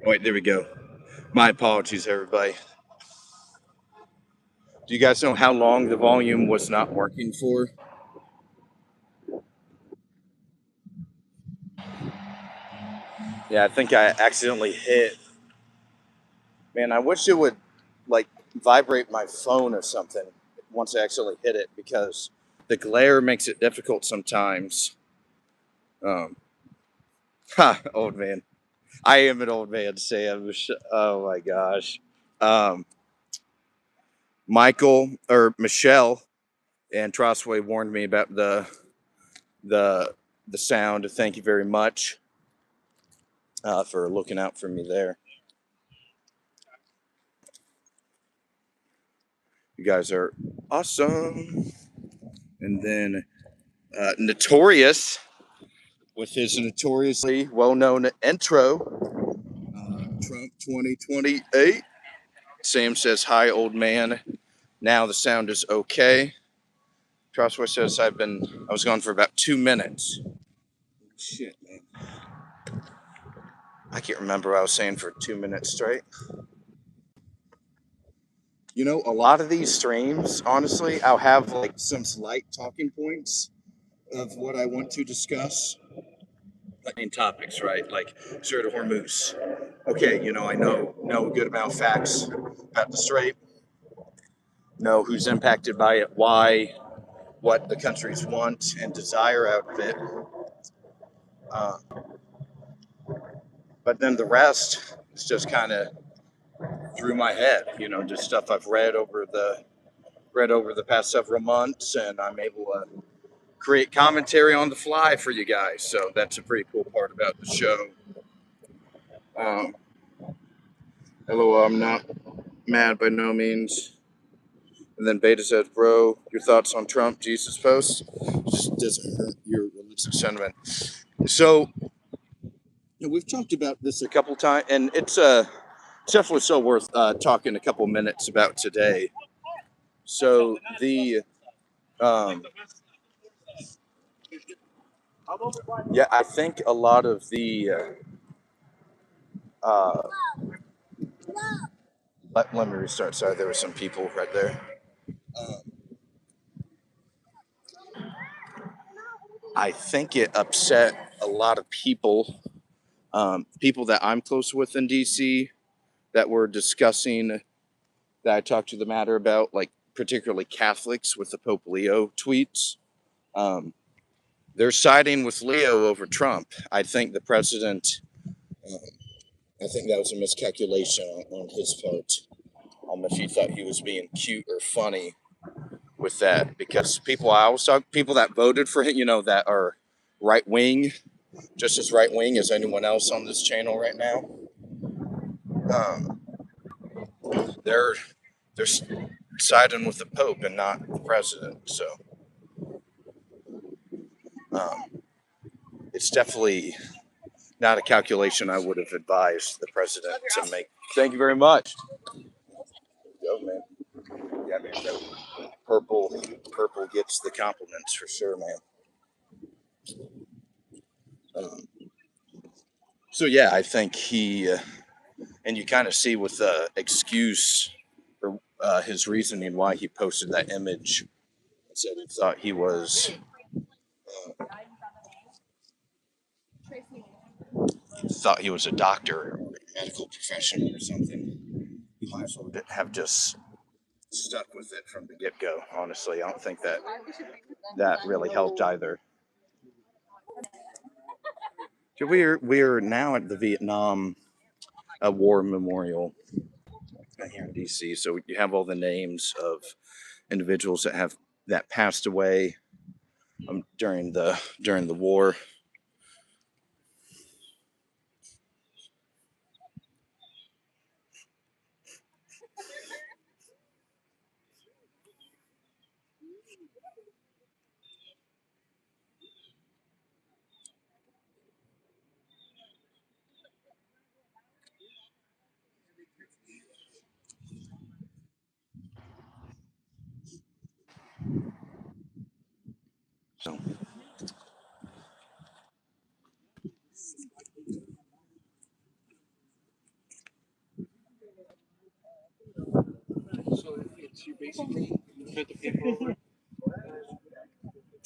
Wait, there we go. My apologies, everybody. Do you guys know how long the volume was not working for? Yeah, I think I accidentally hit. Man, I wish it would like vibrate my phone or something once I accidentally hit it because the glare makes it difficult sometimes. Um, old man. I am an old man, Sam. Oh my gosh. Um, Michael or Michelle and Trostway warned me about the the sound. Thank you very much for looking out for me there. You guys are awesome. And then Notorious with his notoriously well-known intro, Trump 2028. Sam says, "Hi, old man. Now the sound is okay." Trostway says, I was gone for about 2 minutes. Shit, man. I can't remember what I was saying for 2 minutes straight. You know, a lot of these streams, honestly, I'll have like some slight talking points of what I want to discuss. Like main topics, right? Like Strait of Hormuz. Okay, you know, I know a good amount of facts about the strait, know who's impacted by it, why, what the countries want and desire out of it. Uh, but then the rest is just kind of through my head, you know, just stuff I've read over the past several months, and I'm able to create commentary on the fly for you guys. So that's a pretty cool part about the show. Um, LOL, I'm not mad by no means. And then Beta says, "Bro, your thoughts on Trump Jesus post just doesn't hurt your religious sentiment." So we've talked about this a couple times, and it's definitely so worth talking a couple minutes about today. So the um, yeah, I think a lot of the let me restart. Sorry, there were some people right there. Um, I think it upset a lot of people, people that I'm close with in DC, that were discussing that I talked to the matter about, like particularly Catholics with the Pope Leo tweets. Um, they're siding with Leo over Trump. I think the president, um, I think that was a miscalculation on his part. If he thought he was being cute or funny with that, because people I always talk people that voted for him, you know, that are right wing, just as right wing as anyone else on this channel right now. Um, they're they're siding with the Pope and not the president. So um, it's definitely not a calculation I would have advised the president to make. Thank you very much. Go, man. Yeah, man. Purple gets the compliments for sure, man. Um, so yeah, I think and you kind of see with the excuse or his reasoning why he posted that image. Said he thought he was a doctor or a medical professional or something. He might as well have just stuck with it from the get go. Honestly, I don't think that really helped either. So we're now at the Vietnam War Memorial here in DC. So you have all the names of individuals that passed away during the war. So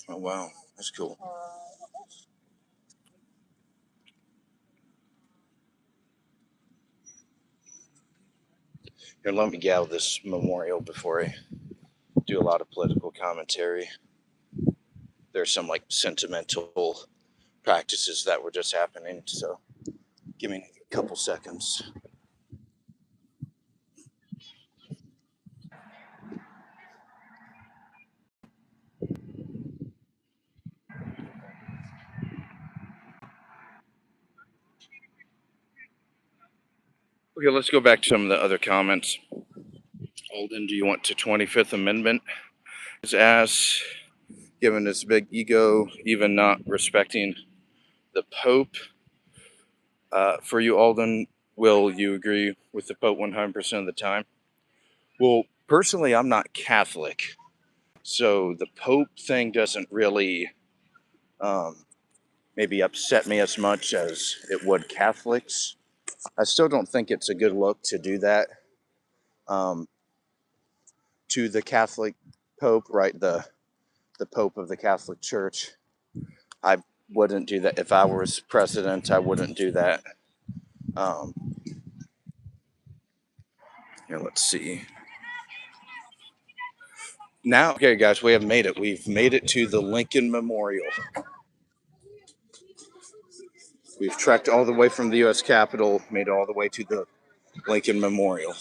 Oh wow, that's cool. Here, let me get out of this memorial before I do a lot of political commentary. There's some like sentimental practices that were just happening, so give me a couple seconds. Okay, let's go back to some of the other comments. Aulden, do you want to 25th Amendment? His ass, given his big ego, even not respecting the Pope. For you, Aulden, will you agree with the Pope 100% of the time? Well, personally, I'm not Catholic, so the Pope thing doesn't really maybe upset me as much as it would Catholics. I still don't think it's a good look to do that um, to the Catholic Pope, right? The Pope of the Catholic Church. I wouldn't do that if I was president. I wouldn't do that. Um, Here, let's see. Now, okay, guys, we have made it. We've made it to the Lincoln Memorial. We've trekked all the way from the U.S. Capitol, made it all the way to the Lincoln Memorial.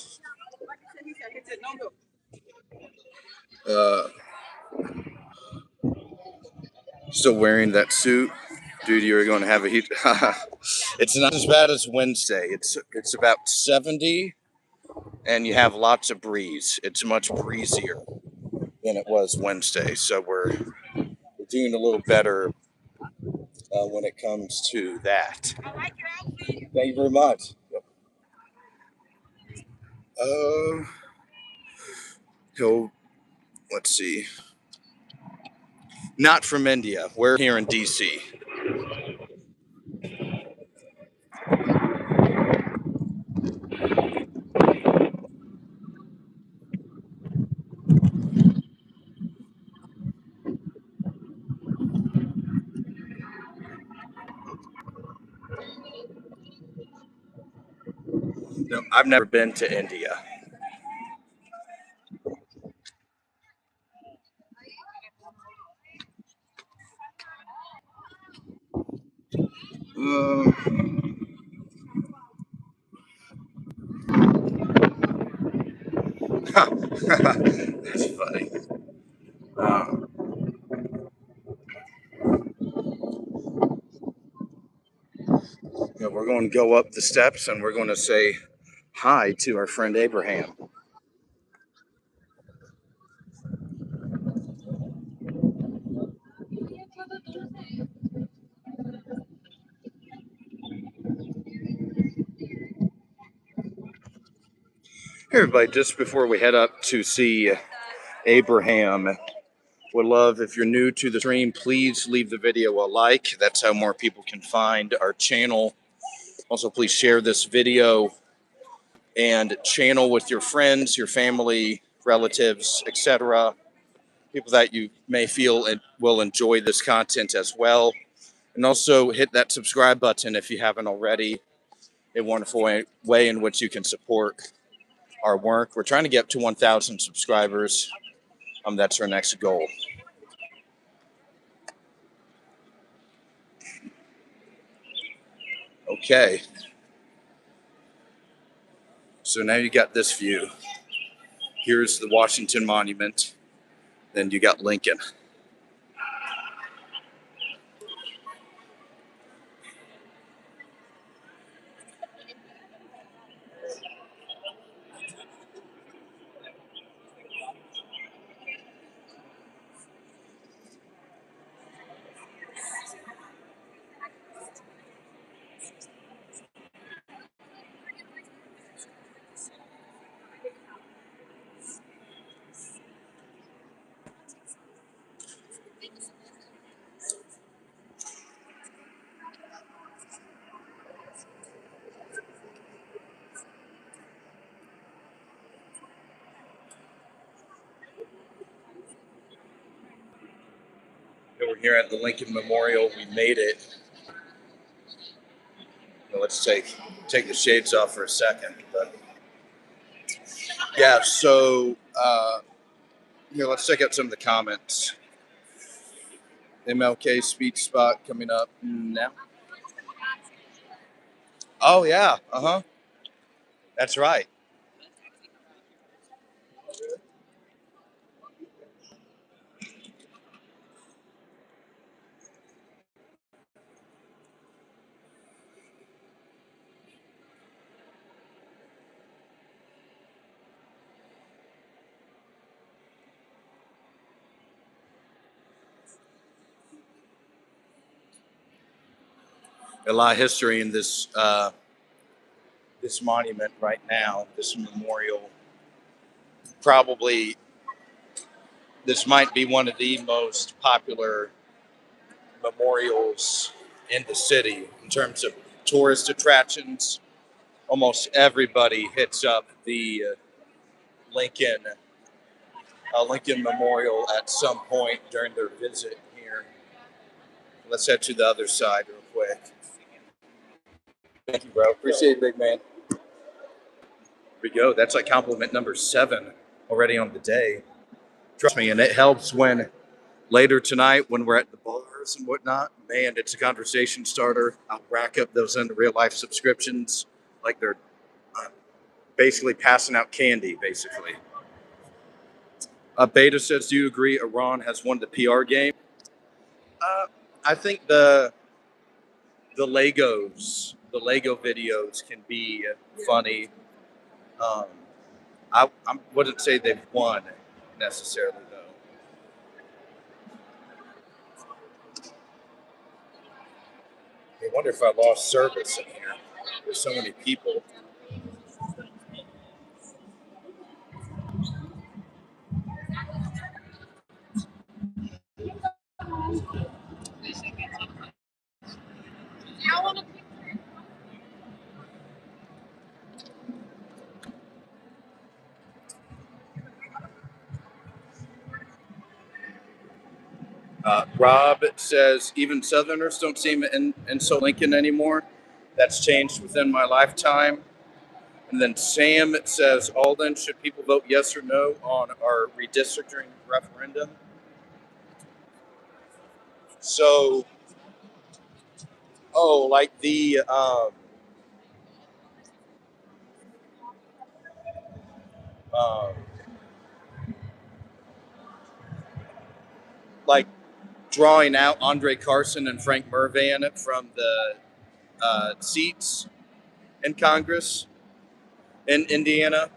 Uh, Still wearing that suit, dude. You're going to have a heat. It's not as bad as Wednesday. It's about 70, and you have lots of breeze. It's much breezier than it was Wednesday, so we're doing a little better when it comes to that. Thank you very much. Uh, so let's see. Not from India. We're here in DC. No, I've never been to India. Uh, That's funny. Uh, we're going to go up the steps and we're going to say hi to our friend Abraham. Hey, everybody, just before we head up to see Abraham, would love if you're new to the stream, please leave the video a like. That's how more people can find our channel. Also, please share this video and channel with your friends, your family, relatives, etc. People that you may feel will enjoy this content as well. And also hit that subscribe button if you haven't already. A wonderful way in which you can support our work. We're trying to get to 1,000 subscribers. That's our next goal. Okay. So now you got this view. Here's the Washington Monument. Then you got Lincoln. here at the Lincoln Memorial. We made it. Well, let's take the shades off for a second. But yeah, so here, let's check out some of the comments. MLK speech spot coming up now. Oh yeah, that's right. A lot of history in this monument right now, this memorial. Probably this might be one of the most popular memorials in the city in terms of tourist attractions. Almost everybody hits up the Lincoln Lincoln Memorial at some point during their visit here. Let's head to the other side real quick. Thank you, bro. Appreciate it, big man. Here we go. That's like compliment number 7 already on the day. Trust me, and it helps when later tonight when we're at the bars and whatnot. Man, it's a conversation starter. I'll rack up those into real life subscriptions like they're basically passing out candy, basically. Beta says, do you agree Iran has won the PR game? I think the Lego videos can be funny. I wouldn't say they've won necessarily, though. I wonder if I lost service in here. There's so many people. Rob says, even Southerners don't seem to insult Lincoln anymore. That's changed within my lifetime. And then Sam says, Aulden, should people vote yes or no on our redistricting referendum? So, like the um, like drawing out Andre Carson and Frank Mervan from the seats in Congress in Indiana.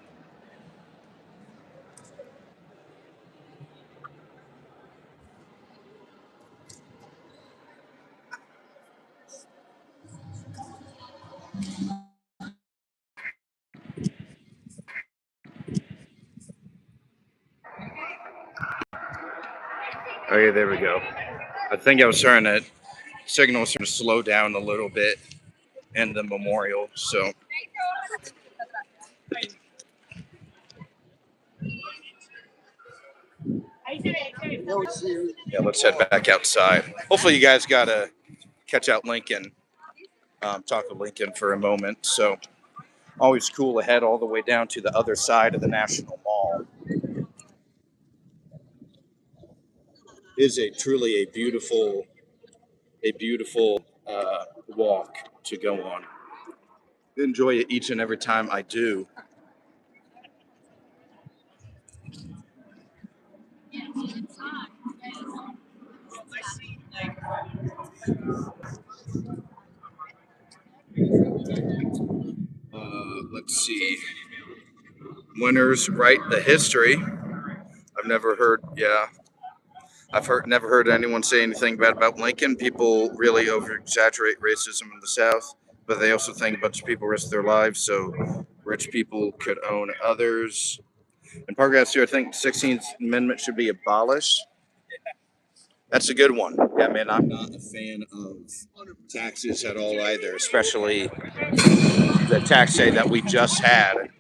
Okay, there we go. I think I was starting to signal was starting to slow down a little bit in the memorial. So yeah, let's head back outside. Hopefully, you guys got to catch out Lincoln, talk to Lincoln for a moment. So always cool to head all the way down to the other side of the National Mall. It is a truly a beautiful walk to go on. Enjoy it each and every time I do. Let's see. Winners write the history. I've never heard. Yeah, never heard anyone say anything bad about Lincoln. People really over exaggerate racism in the South, but they also think a bunch of people risk their lives so rich people could own others. In paragraph 2, I think the 16th Amendment should be abolished. That's a good one. Yeah, man, I'm not a fan of taxes at all either, especially the tax day that we just had.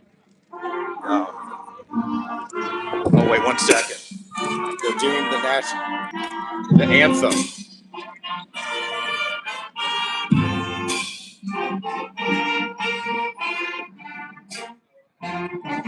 Oh, wait 1 second. They're doing the anthem. Let's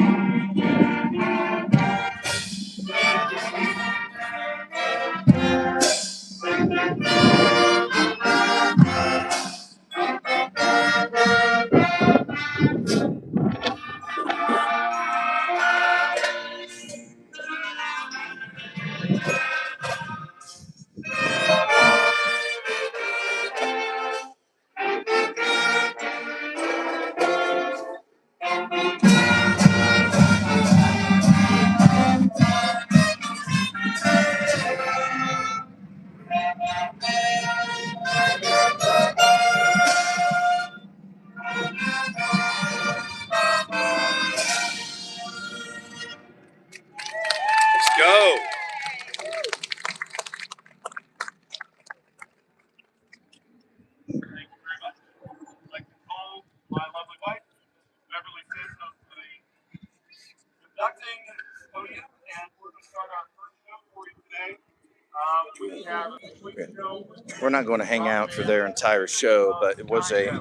go. We're not going to hang out for their entire show, but it was a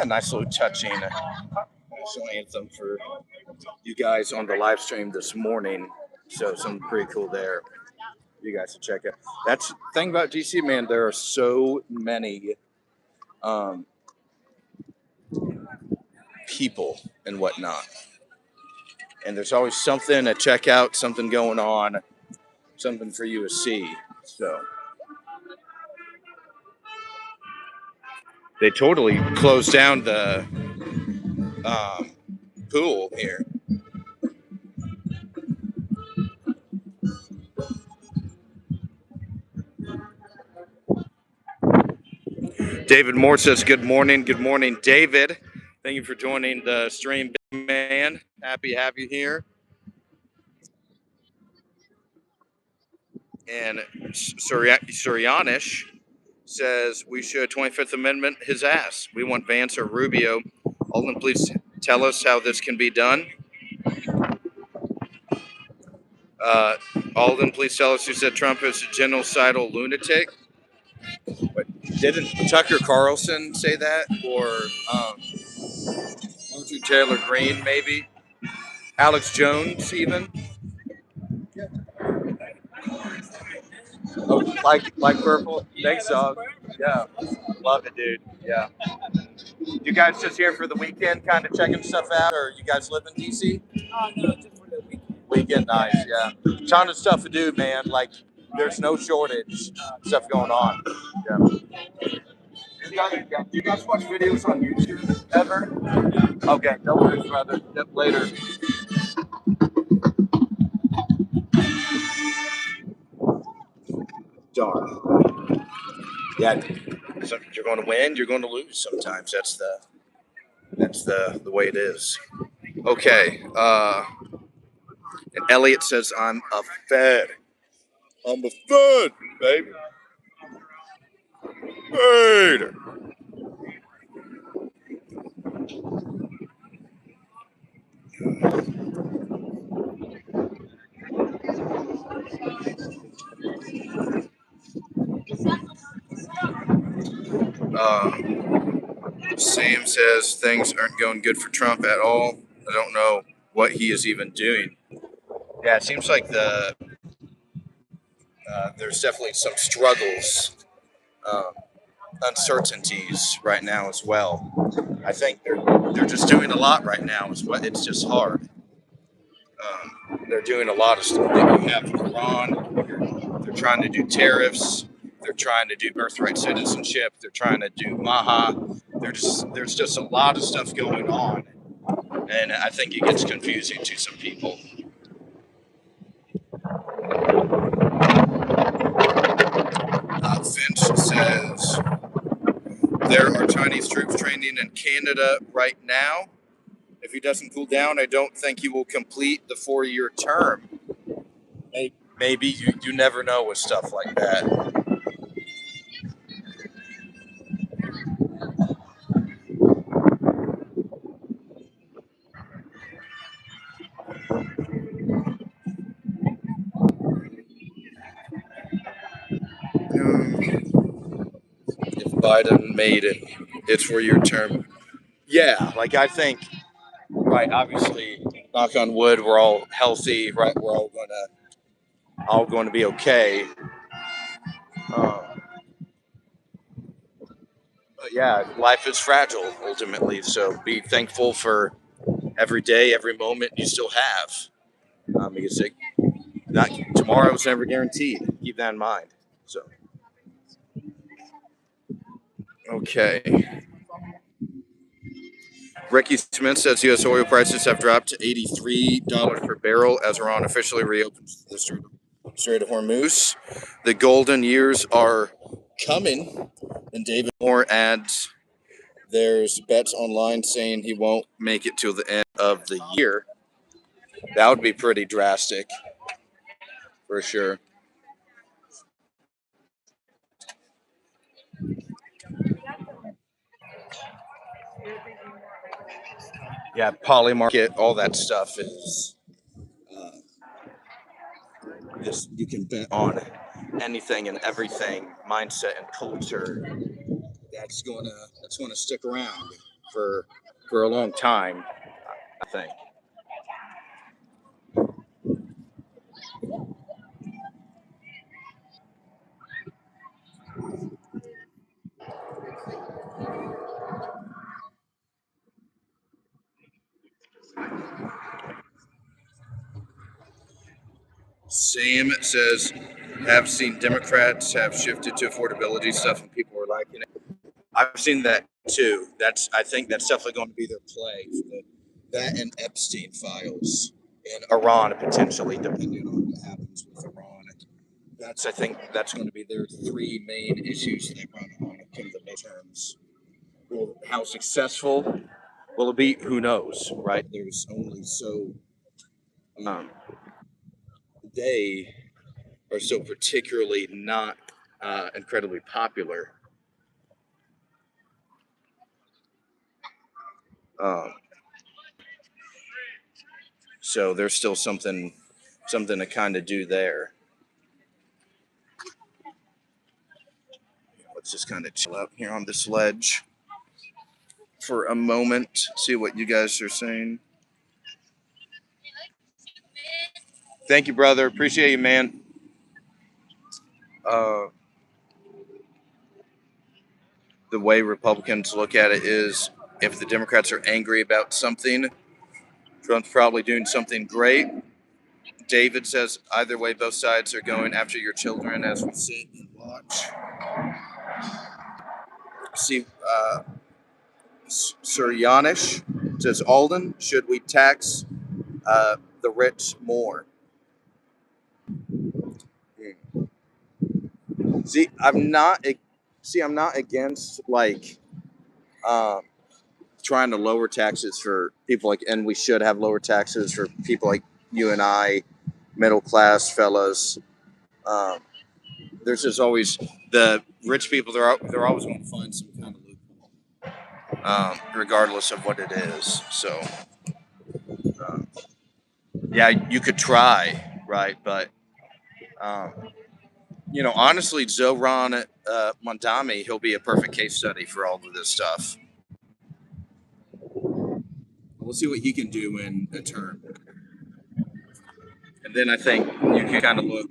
nice little touching national anthem for you guys on the live stream this morning. So something pretty cool there. You guys should check it. That's the thing about DC, man. There are so many people and whatnot, and there's always something to check out, something going on, something for you to see. So they totally closed down the pool here. David Moore says, good morning. Good morning, David. Thank you for joining the stream, big man. Happy to have you here. And Suryanish says, we should 25th Amendment his ass. We want Vance or Rubio. Aulden, please tell us how this can be done. Aulden, please tell us who said Trump is a genocidal lunatic. But didn't Tucker Carlson say that? Or Marjorie Taylor Greene, maybe? Alex Jones, even? Oh, like purple? Thanks, dog. Yeah. Love it, dude. Yeah. You guys just here for the weekend, kind of checking stuff out, or you guys live in DC? No, just for the weekend. Weekend, nice, yeah. Ton of stuff to do, man. Like, there's no shortage stuff going on. Yeah. Do you guys watch videos on YouTube ever? Okay, no worries, brother. Yep, later. Darn. Yeah. So you're going to win, you're going to lose sometimes. That's the way it is. Okay. And Elliot says, I'm a Fed. I'm a Fed, baby. Fed. Sam says things aren't going good for Trump at all. I don't know what he is even doing. Yeah, it seems like there's definitely some struggles, uncertainties right now as well. I think they're just doing a lot right now. It's just hard. They're doing a lot of stuff. You have Iran. They're trying to do tariffs. They're trying to do birthright citizenship. They're trying to do Maha. There's just a lot of stuff going on, and I think it gets confusing to some people. Finch says there are Chinese troops training in Canada right now. If he doesn't cool down, I don't think he will complete the 4-year term. Maybe you never know with stuff like that. If Biden made its 4-year term, yeah, like I think, right, obviously knock on wood, we're all healthy, right? We're all going to be okay. But yeah, life is fragile ultimately. So be thankful for every day, every moment you still have. Because not tomorrow's never guaranteed. Keep that in mind. So okay. Ricky Smith says U.S. oil prices have dropped to $83 per barrel as Iran officially reopens the Strait of Hormuz. The golden years are coming, and David Moore adds, "There's bets online saying he won't make it till the end of the year." That would be pretty drastic, for sure. Yeah, poly market, all that stuff is uh, this. You can bet on anything and everything, mindset and culture. That's gonna stick around for a long time, I think. Sam says, have seen Democrats have shifted to affordability stuff and people are liking it. I've seen that too. I think that's definitely going to be their play for that and Epstein files and Iran potentially, depending on what happens with Iran. I think that's going to be their three main issues they run on in the midterms. Well, how successful will it be? Who knows, right? There's only so um, they are so particularly not incredibly popular. Um, so there's still something to kind of do there. Let's just kind of chill out here on this ledge for a moment, see what you guys are saying. Thank you, brother. Appreciate you, man. Uh, the way Republicans look at it is if the Democrats are angry about something, Trump's probably doing something great. David says either way, both sides are going after your children as we sit and watch. See, Sir Yanish says, Aulden, should we tax the rich more? See, I'm not against like um, trying to lower taxes for people like, and we should have lower taxes for people like you and I, middle class fellas. Um, there's just always the rich people. They're always going to find some kind of loophole, regardless of what it is. So, um, yeah, you could try, right? But um, honestly, Zoran Mondami, he'll be a perfect case study for all of this stuff. We'll see what he can do in a term. And then I think you can kind of look.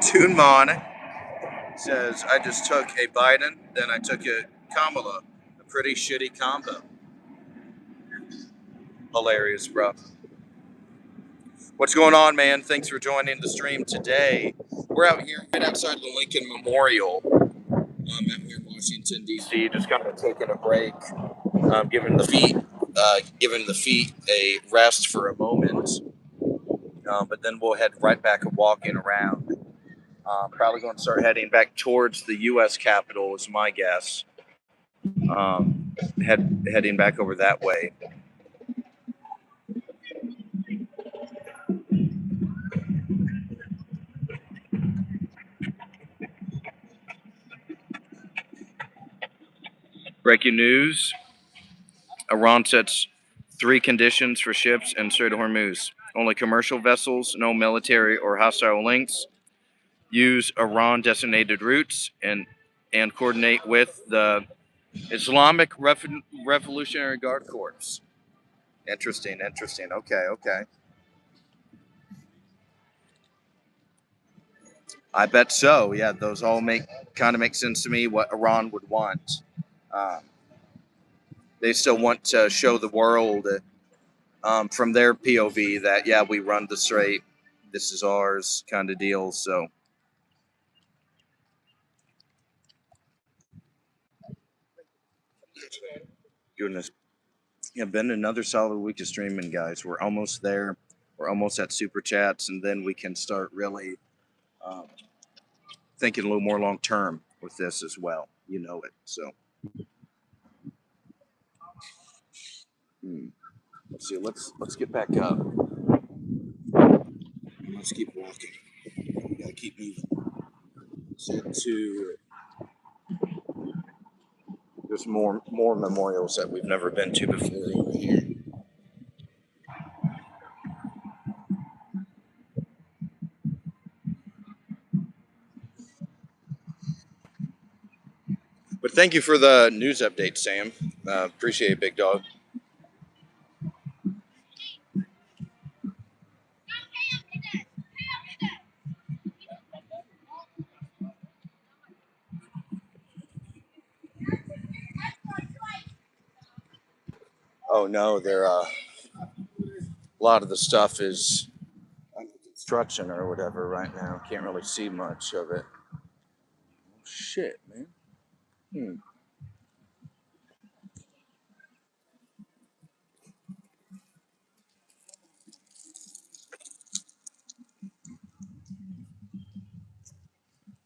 Tune Mon says, I just took a Biden, then I took a Kamala. A pretty shitty combo. Hilarious, bro. What's going on, man? Thanks for joining the stream today. We're out here right outside the Lincoln Memorial. Out here in Washington, D.C., just kind of taking a break, giving the feet a rest for a moment. But then we'll head right back and walking around. Probably going to start heading back towards the U.S. Capitol is my guess. Heading back over that way. Breaking news. Iran sets 3 conditions for ships in Strait of Hormuz. Only commercial vessels, no military or hostile links. Use Iran designated routes and and coordinate with the Islamic Revolutionary Guard Corps. Interesting. Okay. I bet so. Yeah, those all make sense to me. What Iran would want. Um, they still want to show the world from their POV that yeah, we run the strait. This is ours, kind of deal. So goodness, yeah, been another solid week of streaming, guys. We're almost there. We're almost at super chats, and then we can start really um, thinking a little more long term with this as well. You know it. So let's see. Let's get back up. Let's keep walking. We gotta keep moving. To there's more memorials that we've never been to before over here. But thank you for the news update, Sam. Appreciate it, big dog. Oh no, a lot of the stuff is under construction or whatever right now. Can't really see much of it. Oh, shit, man.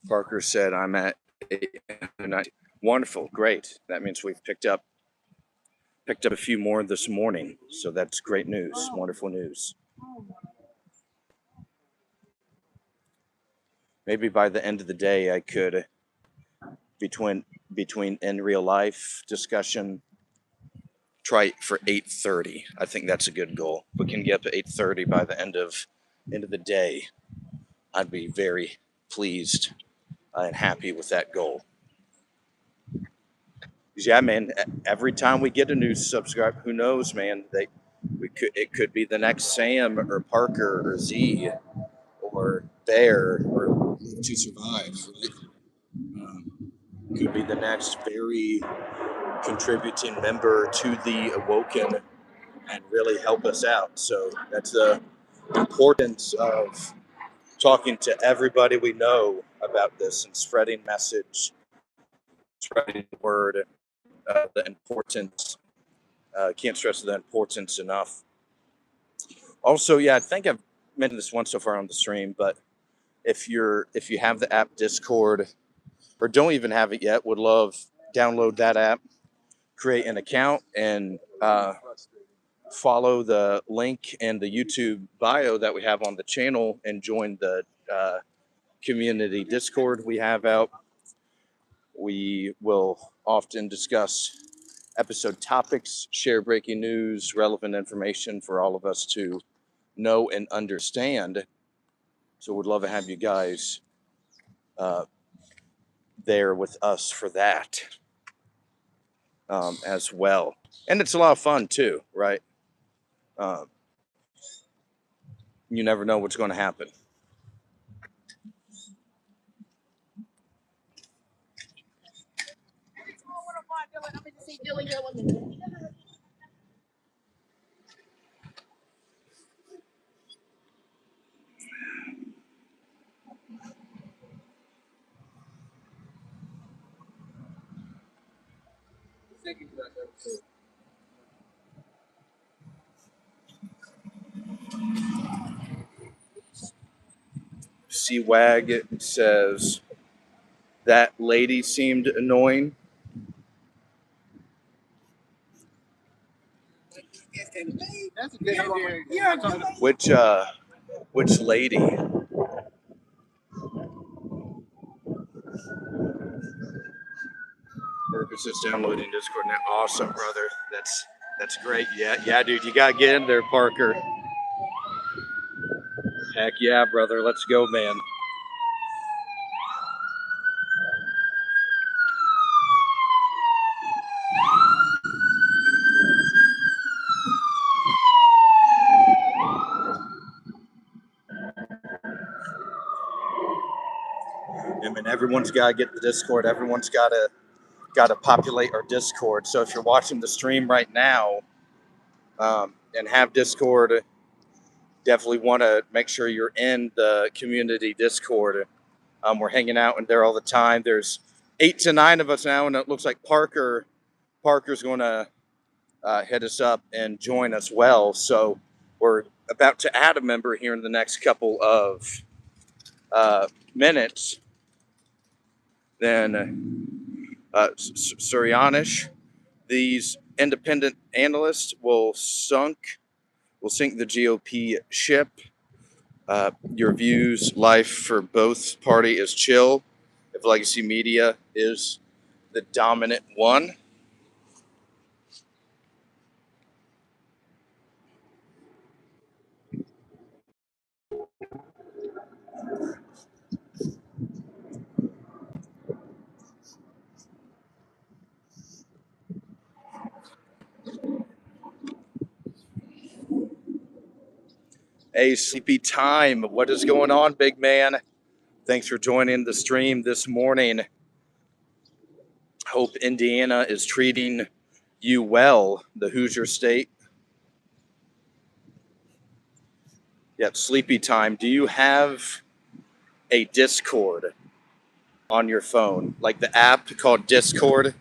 Parker said I'm at 8 Wonderful, great. That means we've picked up a few more this morning. So that's great news. Wonderful news. Maybe by the end of the day I could between in real life discussion try for 8:30. I think that's a good goal. We can get up to 8:30 by the end of the day. I'd be very pleased and happy with that goal. Yeah, man. Every time we get a new subscriber, who knows, man? It could be the next Sam or Parker or Z or Bear or Live to Survive. Right? Could be the next very contributing member to the Awoken and really help us out. So that's the importance of talking to everybody we know about this and spreading message, spreading the word, the importance. Can't stress the importance enough. Also, yeah, I think I've mentioned this once so far on the stream, but if you have the app Discord or don't even have it yet, would love download that app, create an account, and follow the link in the YouTube bio that we have on the channel and join the community Discord we have out. We will often discuss episode topics, share breaking news, relevant information for all of us to know and understand. So we'd love to have you guys there with us for that as well. And it's a lot of fun too, right? You never know what's going to happen. C-Wag says, that lady seemed annoying. Which lady? Marcus is downloading Discord now. Awesome, brother. That's great. Yeah, dude. You gotta get in there, Parker. Heck yeah, brother. Let's go, man. I mean, everyone's got to get the Discord. Everyone's got to populate our Discord. So if you're watching the stream right now and have Discord, definitely want to make sure you're in the community Discord. We're hanging out in there all the time. There's 8 to 9 of us now, and it looks like Parker's going to hit us up and join us well. So we're about to add a member here in the next couple of minutes. Then Suryanish, these independent analysts will sink the GOP ship. Your views, life for both party is chill. If legacy media is the dominant one. Hey, sleepy time. What is going on, big man? Thanks for joining the stream this morning. Hope Indiana is treating you well, the Hoosier State. Yep, sleepy time. Do you have a Discord on your phone? Like the app called Discord?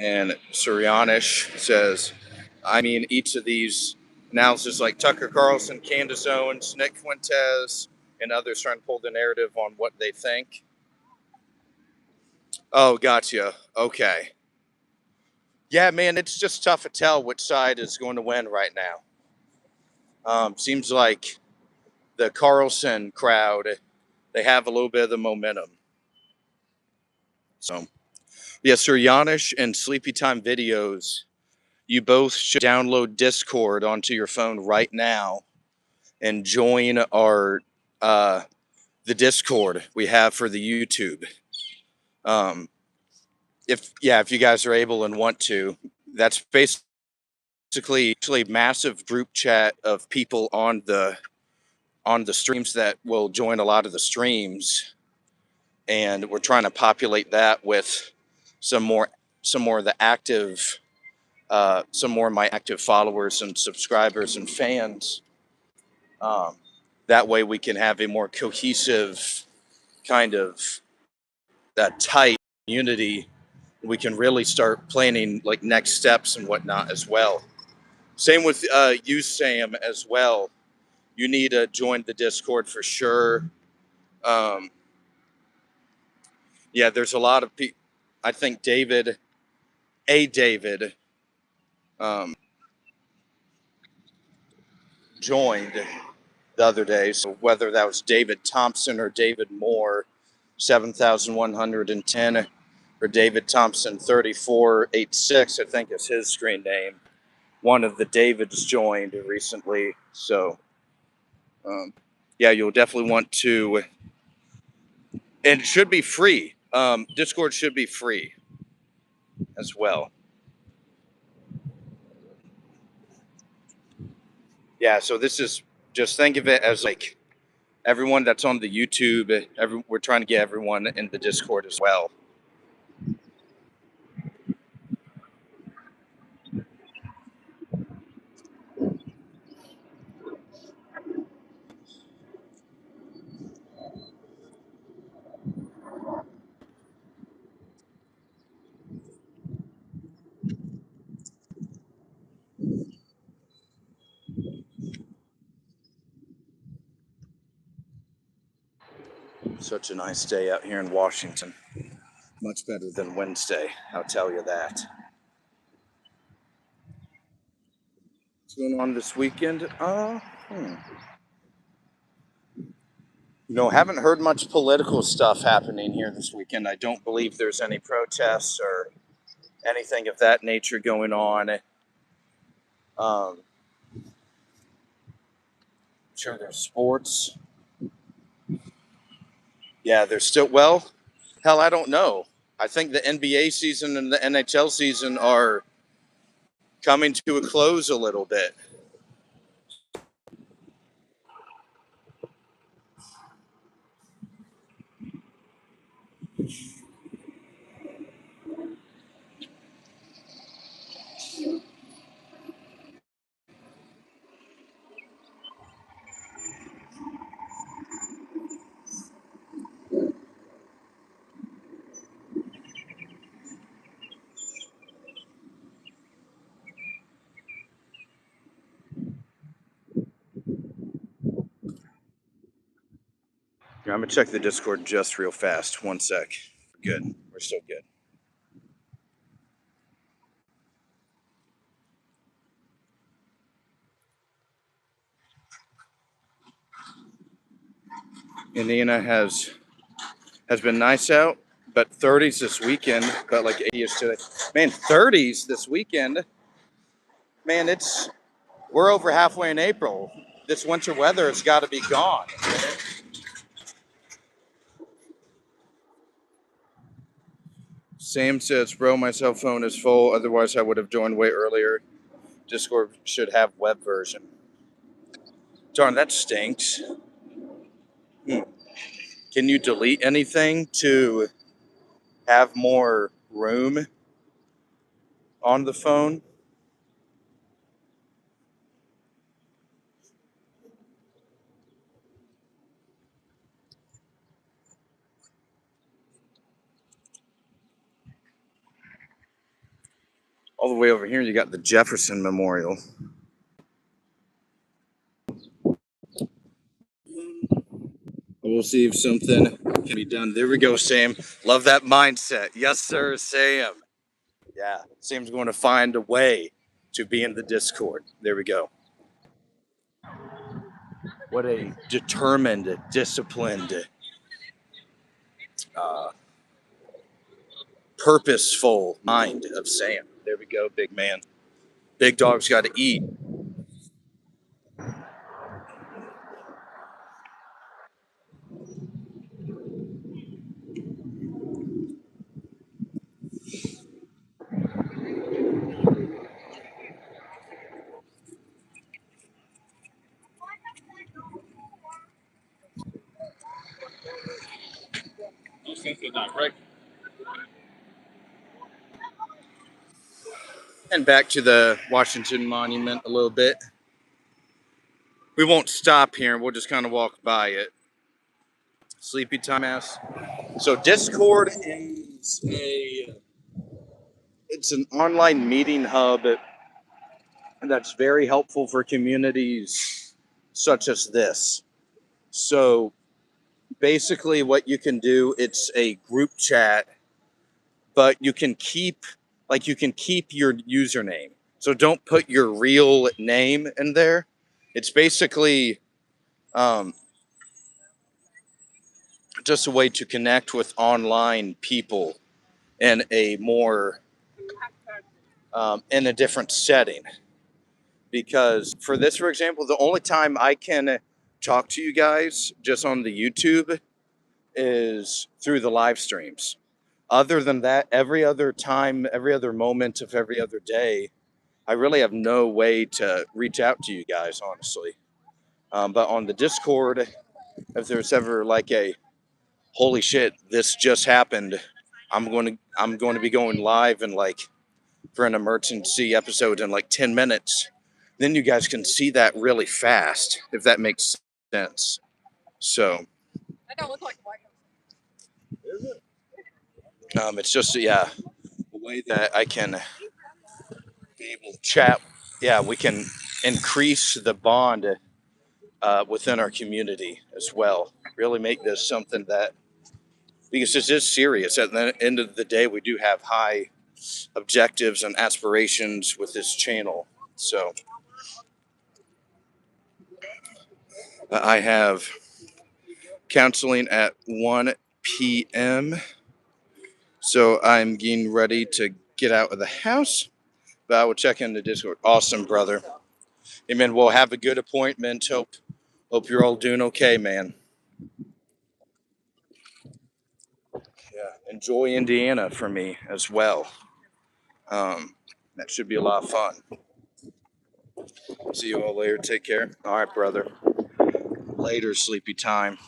And Suryanish says, I mean, each of these analysis, like Tucker Carlson, Candace Owens, Nick Fuentes, and others trying to pull the narrative on what they think. Oh, gotcha. Okay. Yeah, man, it's just tough to tell which side is going to win right now. Seems like the Carlson crowd, they have a little bit of the momentum. So, yeah, Suryanish and Sleepy Time Videos, you both should download Discord onto your phone right now and join our the Discord we have for the YouTube. If you guys are able and want to, that's basically a massive group chat of people on the streams that will join a lot of the streams, and we're trying to populate that with some more of the active some more of my active followers and subscribers and fans. That way we can have a more cohesive kind of tight unity. We can really start planning like next steps and whatnot as well. Same with you, Sam, as well. You need to join the Discord for sure. Yeah, there's a lot of people. I think David joined the other day. So whether that was David Thompson or David Moore, 7,110, or David Thompson 3486, I think is his screen name. One of the Davids joined recently. So, yeah, you'll definitely want to, and it should be free. Discord should be free as well. Yeah, so this is, just think of it as like everyone that's on the YouTube, we're trying to get everyone in the Discord as well. Such a nice day out here in Washington. Much better than Wednesday, I'll tell you that. What's going on this weekend? Haven't heard much political stuff happening here this weekend. I don't believe there's any protests or anything of that nature going on. I'm sure there's sports. Yeah, there's still, well, hell, I don't know. I think the NBA season and the NHL season are coming to a close a little bit. I'm gonna check the Discord just real fast. One sec. Good. We're still good. Indiana has been nice out, but 30s this weekend. But like 80s today. Man, 30s this weekend. Man, we're over halfway in April. This winter weather has got to be gone. Sam says, bro, my cell phone is full. Otherwise, I would have joined way earlier. Discord should have web version. Darn, that stinks. Can you delete anything to have more room on the phone? All the way over here, you got the Jefferson Memorial. We'll see if something can be done. There we go, Sam. Love that mindset. Yes, sir, Sam. Yeah, Sam's going to find a way to be in the Discord. There we go. What a determined, disciplined, uh, purposeful mind of Sam. There we go, big man. Big dog's got to eat. And back to the Washington Monument a little bit. We won't stop here. We'll just kind of walk by it. Sleepy time ass. So Discord is it's an online meeting hub that's very helpful for communities such as this. So basically what you can do, it's a group chat, but you can keep your username. So don't put your real name in there. It's basically just a way to connect with online people in a more in a different setting. Because for this, for example, the only time I can talk to you guys just on the YouTube is through the live streams. Other than that, every other time, every other moment of every other day, I really have no way to reach out to you guys, honestly. But on the Discord, if there's ever like a holy shit, this just happened, I'm going to be going live and like for an emergency episode in like 10 minutes. Then you guys can see that really fast, if that makes sense. So it's just a way that I can be able to chat. Yeah, we can increase the bond within our community as well. Really make this something that, because this is serious. At the end of the day, we do have high objectives and aspirations with this channel. So I have counseling at 1 p.m. So I'm getting ready to get out of the house, but I will check in the Discord. Awesome, brother. Amen. We'll have a good appointment. Hope you're all doing okay, man. Yeah, enjoy Indiana for me as well. That should be a lot of fun. See you all later. Take care. All right, brother. Later, sleepy time.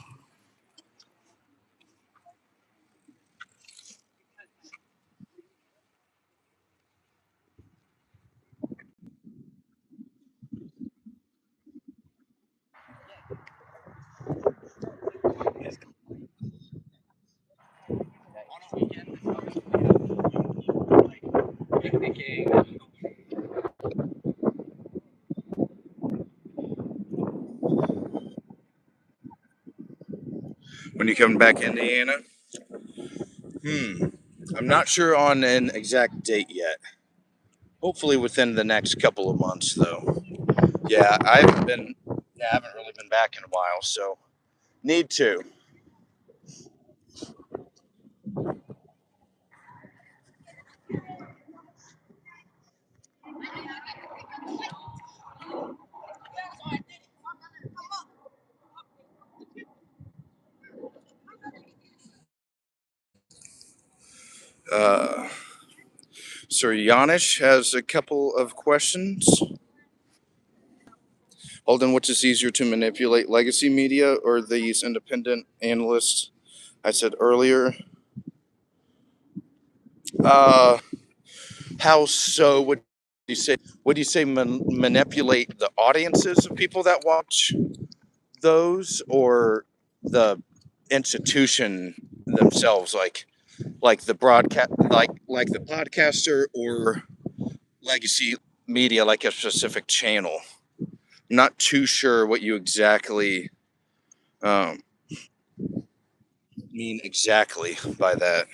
When you coming back, Indiana? Hmm. I'm not sure on an exact date yet. Hopefully within the next couple of months, though. Yeah, I haven't really been back in a while, so need to. Uh, Sir Yanish has a couple of questions. Aulden, which is easier to manipulate, legacy media or these independent analysts I said earlier? Uh, how so? You say? Would you say manipulate the audiences of people that watch those, or the institution themselves, like the broadcast, like the podcaster, or legacy media, like a specific channel? Not too sure what you exactly um, mean exactly by that.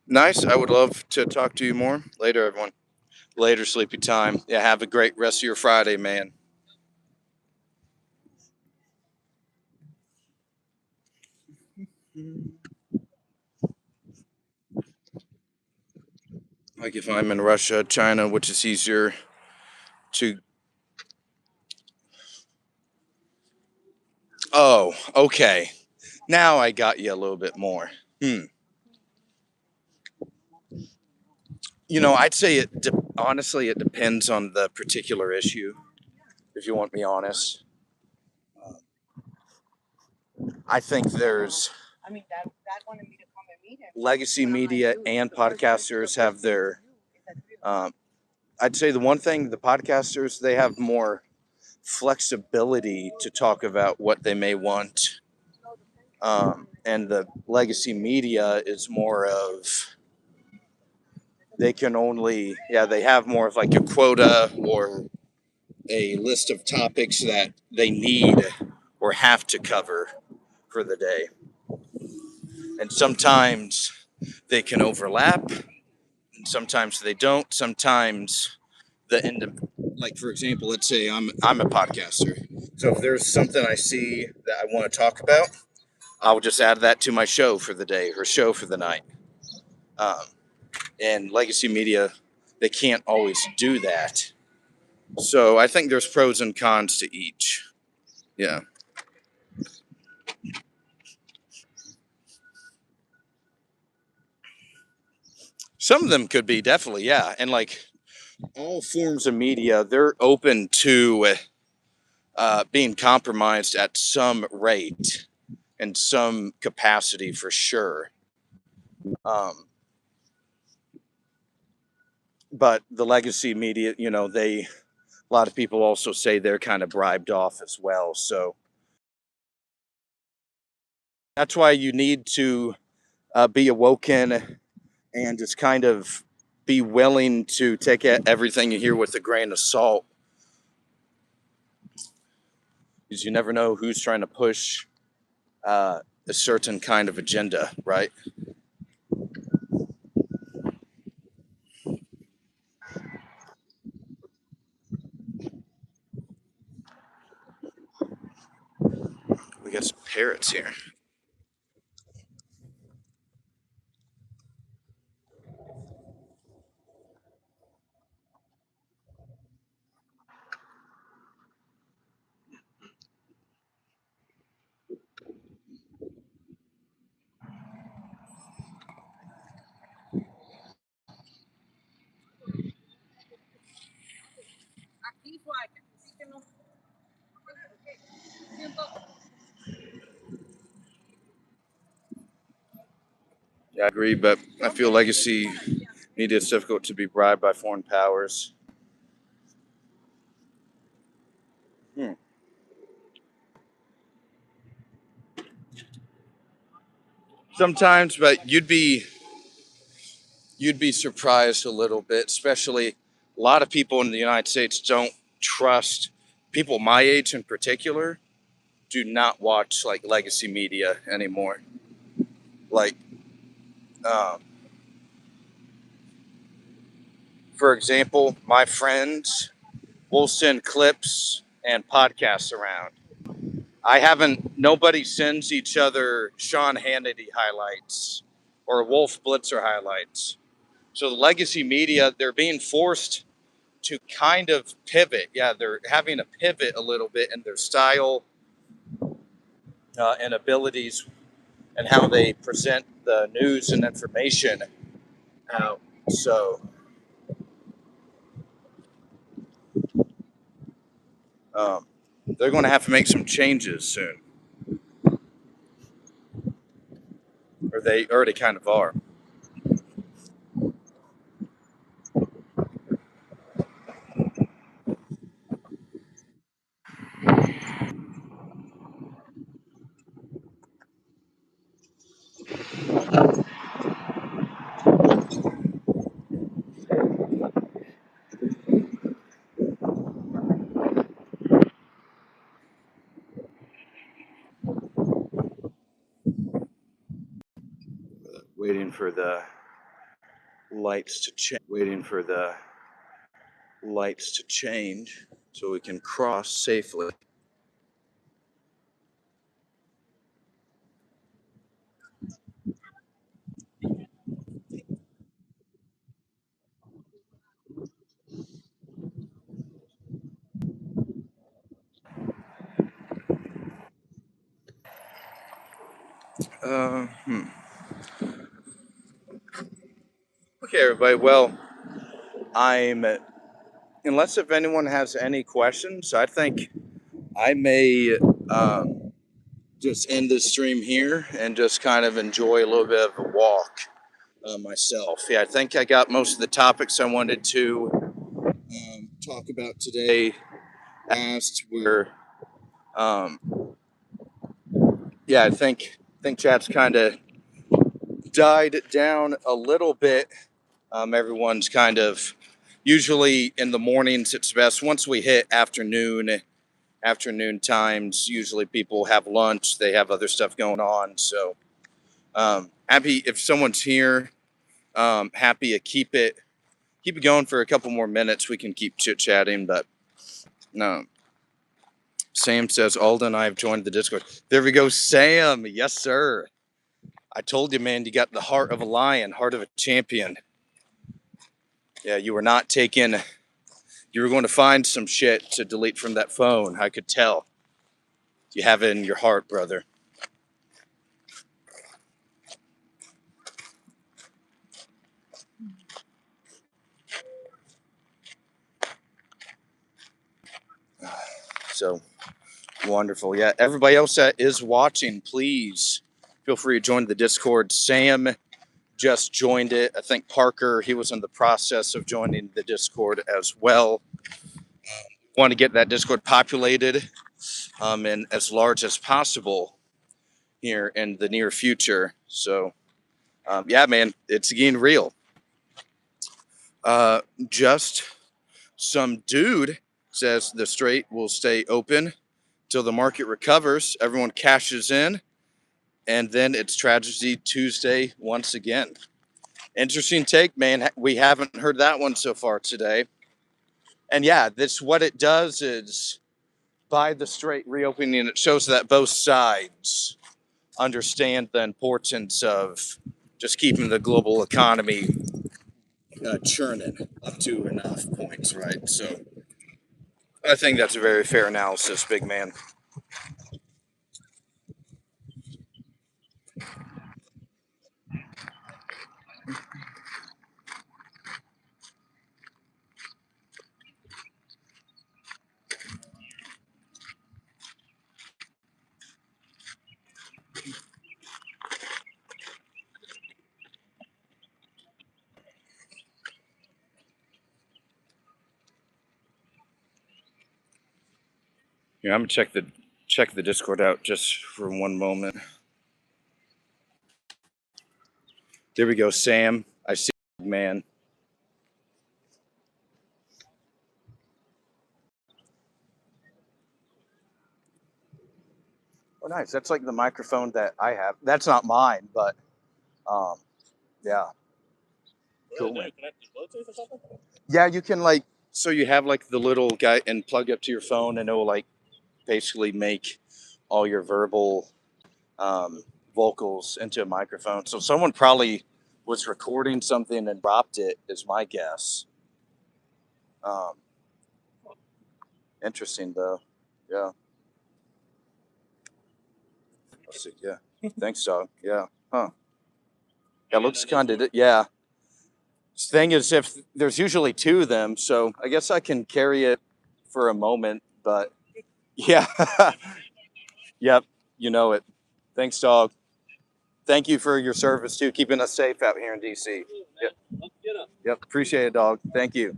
Nice. I would love to talk to you more later, everyone. Later, sleepy time. Yeah, have a great rest of your Friday, man. Like if I'm in Russia, China, which is easier to. Oh, okay. Now I got you a little bit more. Hmm. I'd say honestly, it depends on the particular issue, if you want me honest. I think there's legacy media and podcasters have their. Um, I'd say the one thing the podcasters, they have more flexibility to talk about what they may want, and the legacy media is more of they can only, yeah, they have more of like a quota or a list of topics that they need or have to cover for the day, and sometimes they can overlap and sometimes they don't. Sometimes the end of, like, for example, let's say I'm a podcaster, so if there's something I see that I want to talk about, I'll just add that to my show for the day or show for the night. um, and legacy media, they can't always do that, so I think there's pros and cons to each. Yeah, some of them could be, definitely, yeah, and like all forms of media, they're open to being compromised at some rate and some capacity for sure. Um, but the legacy media, a lot of people also say they're kind of bribed off as well. So that's why you need to be awoken and just kind of be willing to take everything you hear with a grain of salt, because you never know who's trying to push a certain kind of agenda, right? We got some parrots here. Yeah, I agree, but I feel legacy media is difficult to be bribed by foreign powers. Hmm. Sometimes, but you'd be surprised a little bit, especially a lot of people in the United States don't trust people my age in particular do not watch like legacy media anymore. Like, um, for example, my friends will send clips and podcasts around. Nobody sends each other Sean Hannity highlights or Wolf Blitzer highlights. So the legacy media, they're being forced to kind of pivot. Yeah, they're having to pivot a little bit in their style and abilities and how they present the news and information out. So um, they're going to have to make some changes soon, or they already kind of are. Waiting for the lights to change. Waiting for the lights to change so we can cross safely. Uh, hmm. Okay, everybody. Well, I'm unless if anyone has any questions, I think I may just end this stream here and just kind of enjoy a little bit of a walk myself. Yeah, I think I got most of the topics I wanted to talk about today asked. Um, yeah, I think chat's kind of died down a little bit. Everyone's kind of usually in the mornings. It's best once we hit afternoon times. Usually people have lunch. They have other stuff going on. So happy if someone's here. Happy to keep it going for a couple more minutes. We can keep chit chatting, but no. Sam says Aulden, I have joined the Discord. There we go, Sam. Yes, sir. I told you, man. You got the heart of a lion, heart of a champion. Yeah, you were not taking. You were going to find some shit to delete from that phone. I could tell. You have it in your heart, brother. So wonderful. Yeah, everybody else that is watching, please feel free to join the Discord. Sam just joined it. I think Parker, he was in the process of joining the Discord as well. Want to get that Discord populated and as large as possible here in the near future. So, yeah, man, it's getting real. Just some dude says the strait will stay open till the market recovers. Everyone cashes in, and then it's tragedy Tuesday once again. Interesting take, man. We haven't heard that one so far today. And yeah, this what it does is by the strait reopening, it shows that both sides understand the importance of just keeping the global economy churning up to enough points, right? So I think that's a very fair analysis, big man. Yeah, I'm gonna check the Discord out just for one moment. There we go, Sam. I see you, man. Oh, nice. That's like the microphone that I have. That's not mine, but um, yeah, cool. Man. Yeah, you can like so you have like the little guy and plug up to your phone, and it will like basically make all your verbal vocals into a microphone. So someone probably was recording something and dropped it, is my guess. Um, Interesting though. Yeah. Let's see. Yeah. Thanks, dog. Yeah. Huh. Yeah, looks kind of. Yeah. Thing is, if there's usually two of them, so I guess I can carry it for a moment. But yeah. Yep. You know it. Thanks, dog. Thank you for your service too, keeping us safe out here in DC. Yep. Yep. Appreciate it, dog. Thank you.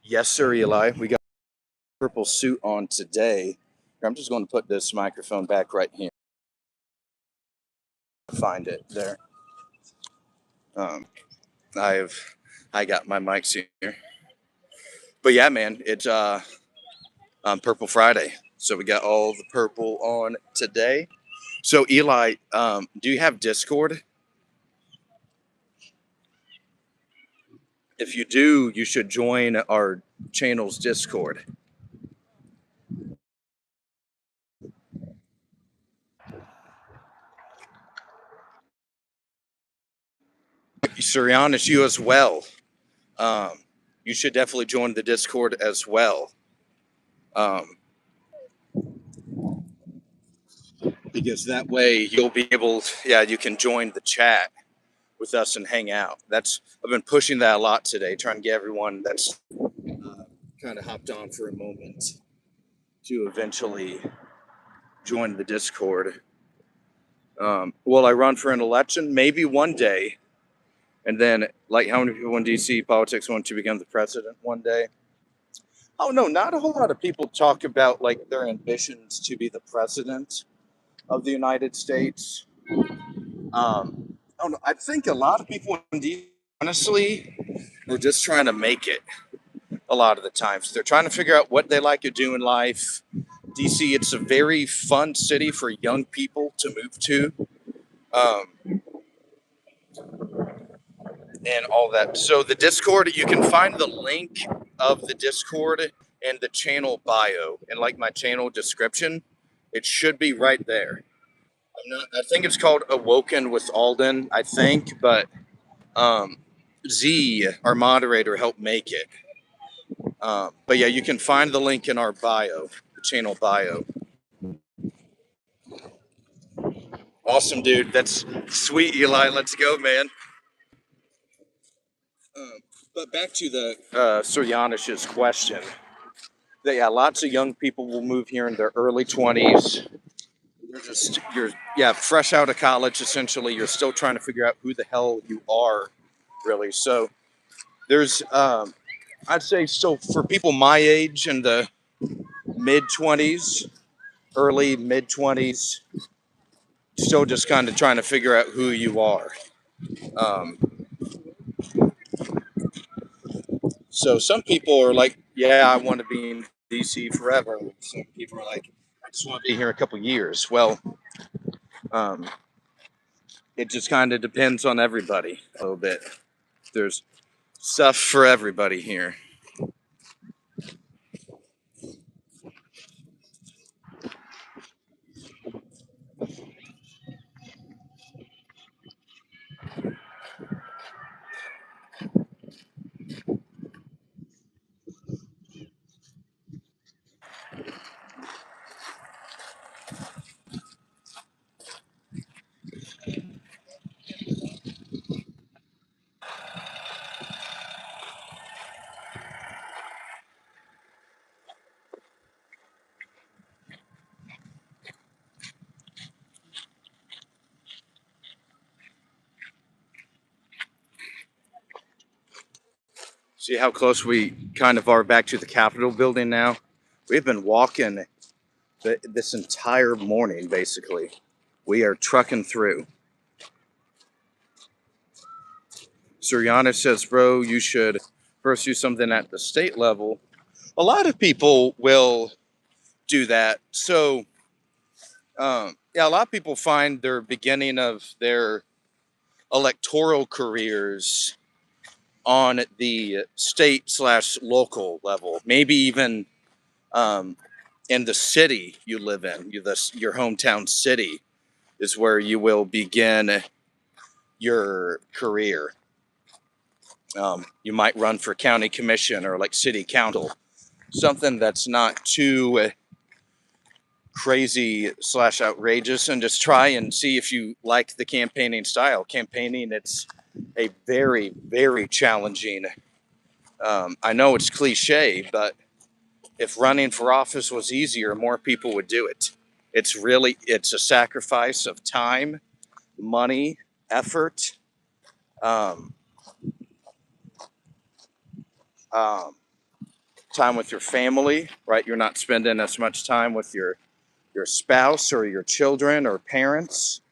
Yes, sir, Eli. We got a purple suit on today. I'm just going to put this microphone back right here. Find it there. Um, I've I got my mics here. But yeah, man, it's Purple Friday, so we got all the purple on today. So Eli, do you have Discord? If you do, you should join our channel's Discord. Suryanis, you as well. Um, you should definitely join the Discord as well. Um, because that way you'll be able yeah, you can join the chat with us and hang out. That's I've been pushing that a lot today, trying to get everyone that's kind of hopped on for a moment to eventually join the Discord. Will I run for an election? Maybe one day. And then, like, how many people in DC politics want to become the president one day? Oh, no, not a whole lot of people talk about, like, their ambitions to be the president of the United States. I don't know. I think a lot of people in DC, honestly, are just trying to make it a lot of the times. They're trying to figure out what they like to do in life. DC, it's a very fun city for young people to move to. Um, and all that. So the Discord, you can find the link of the Discord in the channel bio and like my channel description. It should be right there. I think it's called Awoken with Aulden, I think, but um, Z, our moderator, helped make it. But yeah, you can find the link in our bio, the channel bio. Awesome, dude. That's sweet, Eli. Let's go, man. But back to the Suryanish's question. Yeah, lots of young people will move here in their early 20s. You're yeah, fresh out of college essentially. You're still trying to figure out who the hell you are, really. So there's I'd say so for people my age in the mid 20s, early mid 20s, still just kind of trying to figure out who you are. Um, so some people are like, yeah, I want to be in DC forever. Some people are like, I just want to be here a couple years. Well, um, it just kind of depends on everybody a little bit. There's stuff for everybody here. See how close we kind of are back to the Capitol building now? We've been walking this entire morning, basically. We are trucking through. Suryana says, bro, you should first do something at the state level. A lot of people will do that. So, yeah, a lot of people find their beginning of their electoral careers on the state/local level, maybe even in the city you live in, your hometown city is where you will begin your career. You might run for county commission or like city council, something that's not too crazy/outrageous, and just try and see if you like the campaigning style. Campaigning, it's a very, very challenging. I know it's cliche, but if running for office was easier, more people would do it. It's a sacrifice of time, money, effort, um, um, time with your family, right? You're not spending as much time with your spouse or your children or parents,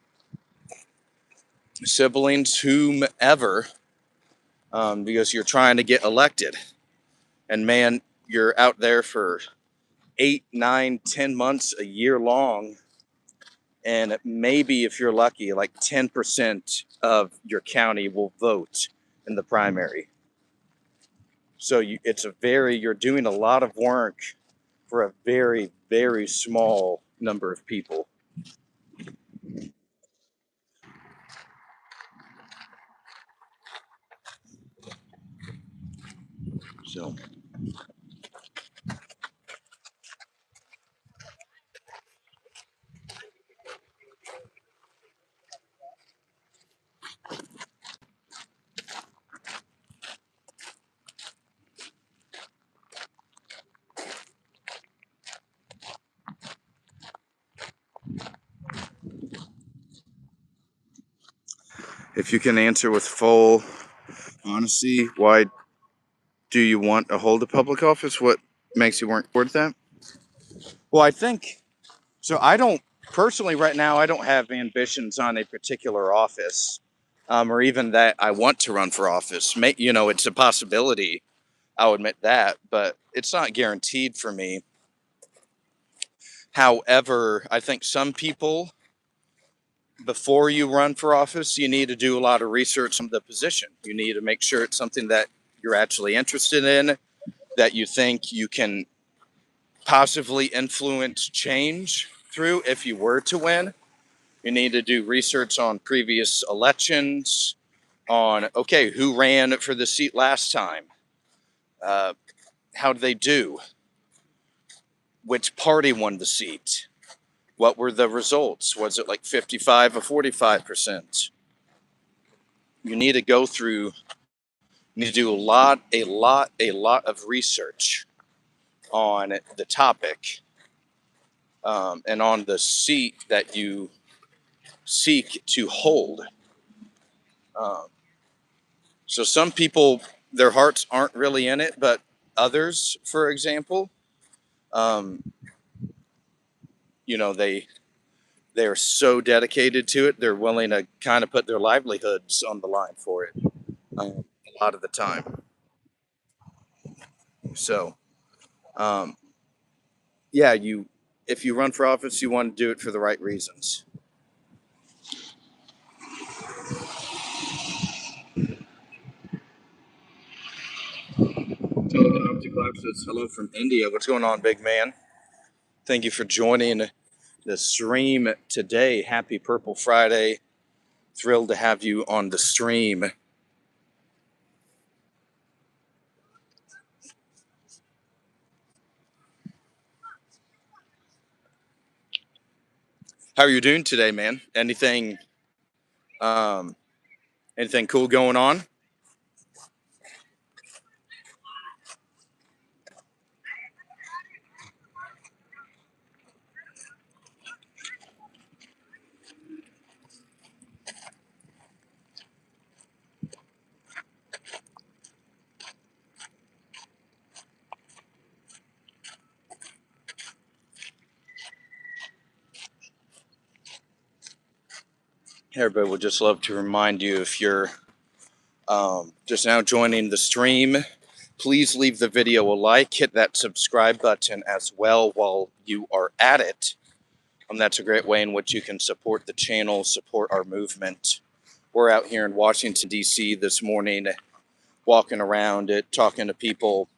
siblings, whomever, because you're trying to get elected. And man, you're out there for 8, 9, 10 months, a year long. And maybe if you're lucky, like 10% of your county will vote in the primary. So you're doing a lot of work for a very, very small number of people. So if you can answer with full honesty, why do you want to hold a public office? What makes you work toward that? Well, I think so. I don't personally, right now, I don't have ambitions on a particular office, or even that I want to run for office. It's a possibility. I'll admit that, but it's not guaranteed for me. However, I think some people, before you run for office, you need to do a lot of research on the position. You need to make sure it's something that you're actually interested in, that you think you can possibly influence change through if you were to win. You need to do research on previous elections, on, okay, who ran for the seat last time? Uh, how did they do? Which party won the seat? What were the results? Was it like 55 or 45%? You need to go through, you need to do a lot of research on the topic, and on the seat that you seek to hold. Um, so some people, their hearts aren't really in it, but others, for example, um, they are so dedicated to it, they're willing to kind of put their livelihoods on the line for it, a lot of the time. So, um, yeah, if you run for office, you want to do it for the right reasons. Says hello from India. What's going on, big man? Thank you for joining the stream today. Happy Purple Friday. Thrilled to have you on the stream. How are you doing today, man? Um, anything cool going on? Everybody would just love to remind you, if you're just now joining the stream, please leave the video a like, hit that subscribe button as well while you are at it. That's a great way in which you can support the channel, support our movement. We're out here in Washington, D.C. this morning, walking around it, talking to people,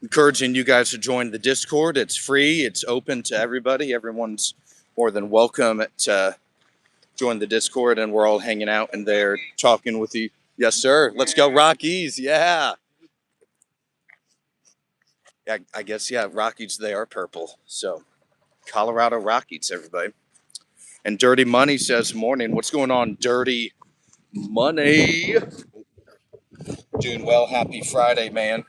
encouraging you guys to join the Discord. It's free. It's open to everybody. Everyone's more than welcome to join the Discord, and we're all hanging out in there talking with you. Yes, sir. Let's go Rockies. Yeah. Yeah, I guess, yeah, Rockies, they are purple. So Colorado Rockies, everybody. And Dirty Money says, morning. What's going on, Dirty Money? Doing well. Happy Friday, man.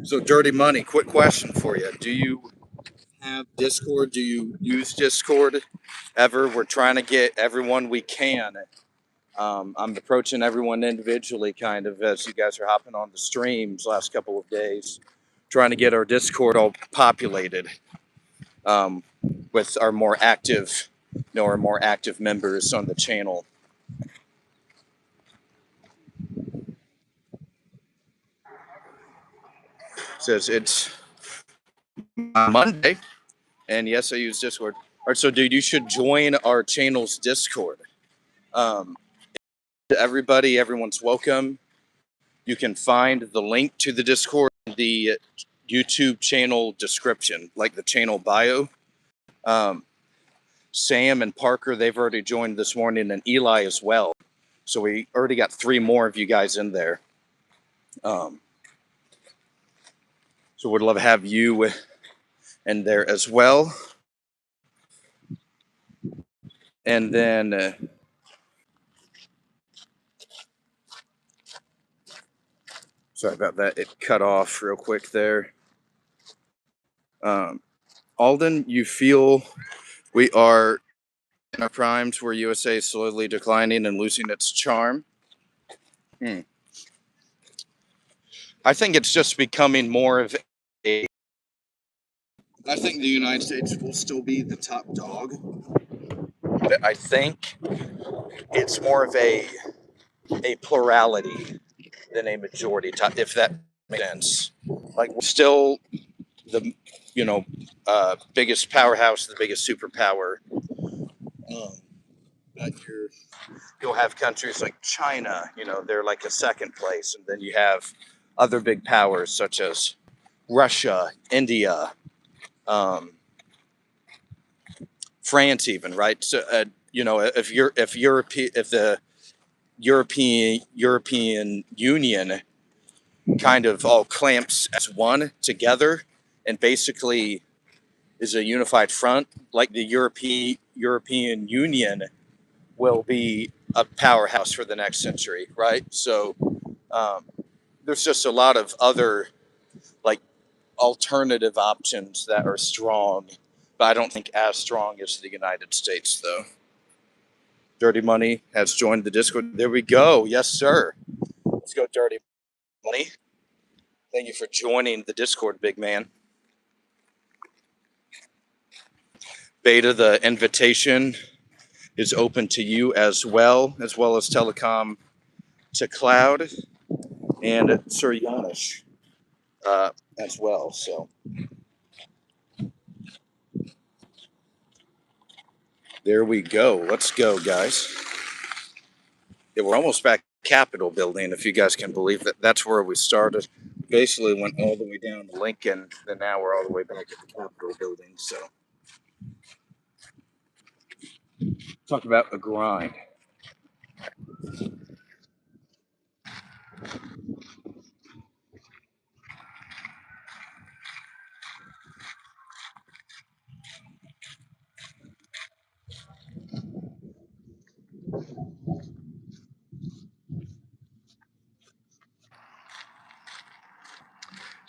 So Dirty Money, quick question for you. Do you have Discord? Do you use Discord ever? We're trying to get everyone we can. I'm approaching everyone individually, kind of, as you guys are hopping on the streams last couple of days, trying to get our Discord all populated with our more active, our more active members on the channel. Says it's Monday, and yes, I use Discord. All right, so dude, you should join our channel's Discord. Everyone's welcome. You can find the link to the Discord in the YouTube channel description, like the channel bio. Sam and Parker, they've already joined this morning, and Eli as well. So we already got 3 more of you guys in there. So would love to have you in there as well. And then sorry about that. It cut off real quick there. Aulden, you feel we are in our primes where USA is slowly declining and losing its charm? I think it's just becoming more of a... I think the United States will still be the top dog. But I think it's more of a plurality than a majority, if that makes sense. Like, we're still the biggest powerhouse, the biggest superpower. But you'll have countries like China, they're like a second place, and then you have other big powers such as Russia, India, France, even, right? So if the European Union kind of all clamps as one together and basically is a unified front, like the European Union will be a powerhouse for the next century, right? So there's just a lot of other like alternative options that are strong, but I don't think as strong as the United States, though. Dirty Money has joined the Discord. There we go. Yes, sir. Let's go, Dirty Money. Thank you for joining the Discord, big man. Beta, the invitation is open to you as well as telecom to cloud and Sir Yanish as well. So there we go. Let's go, guys. Yeah, we're almost back Capitol building, if you guys can believe that. That's where we started. Basically went all the way down to Lincoln, and now we're all the way back at the Capitol building. So talk about a grind.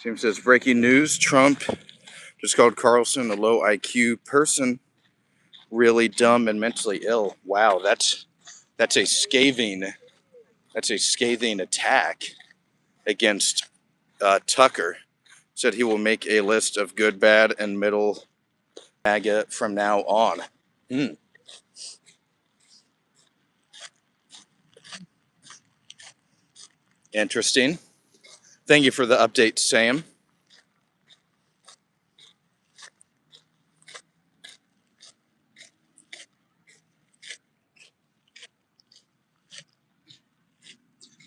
Tim says, breaking news, Trump just called Carlson a low IQ person, really dumb and mentally ill. Wow, that's a scathing attack against Tucker. Said he will make a list of good, bad, and middle MAGA from now on. Interesting. Thank you for the update, Sam.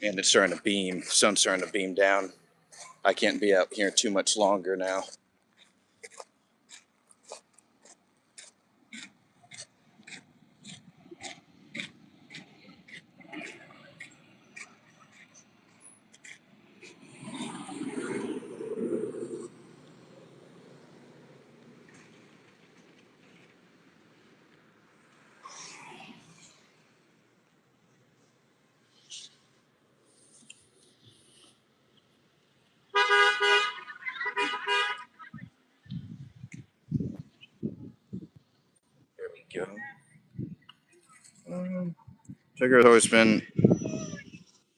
And it's starting to beam. Sun's starting to beam down. I can't be out here too much longer now. There we go. Tigger's always been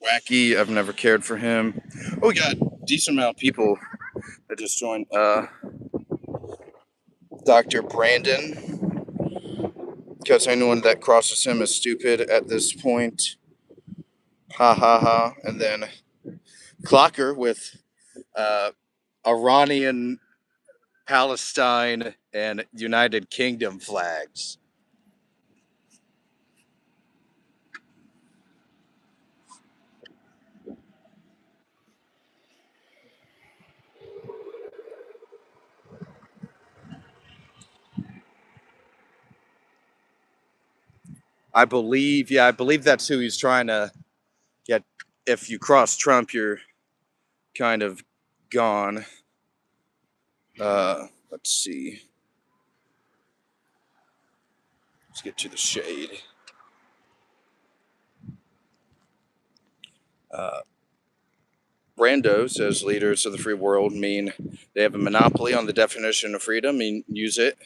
wacky. I've never cared for him. Oh, we got a decent amount of people that just joined. Dr. Brandon, because anyone that crosses him is stupid at this point. Ha ha ha. And then Clocker with uh, Iranian, Palestine, and United Kingdom flags. I believe that's who he's trying to get. If you cross Trump, you're kind of gone. Let's see. Let's get to the shade. Brando says leaders of the free world mean they have a monopoly on the definition of freedom and use it.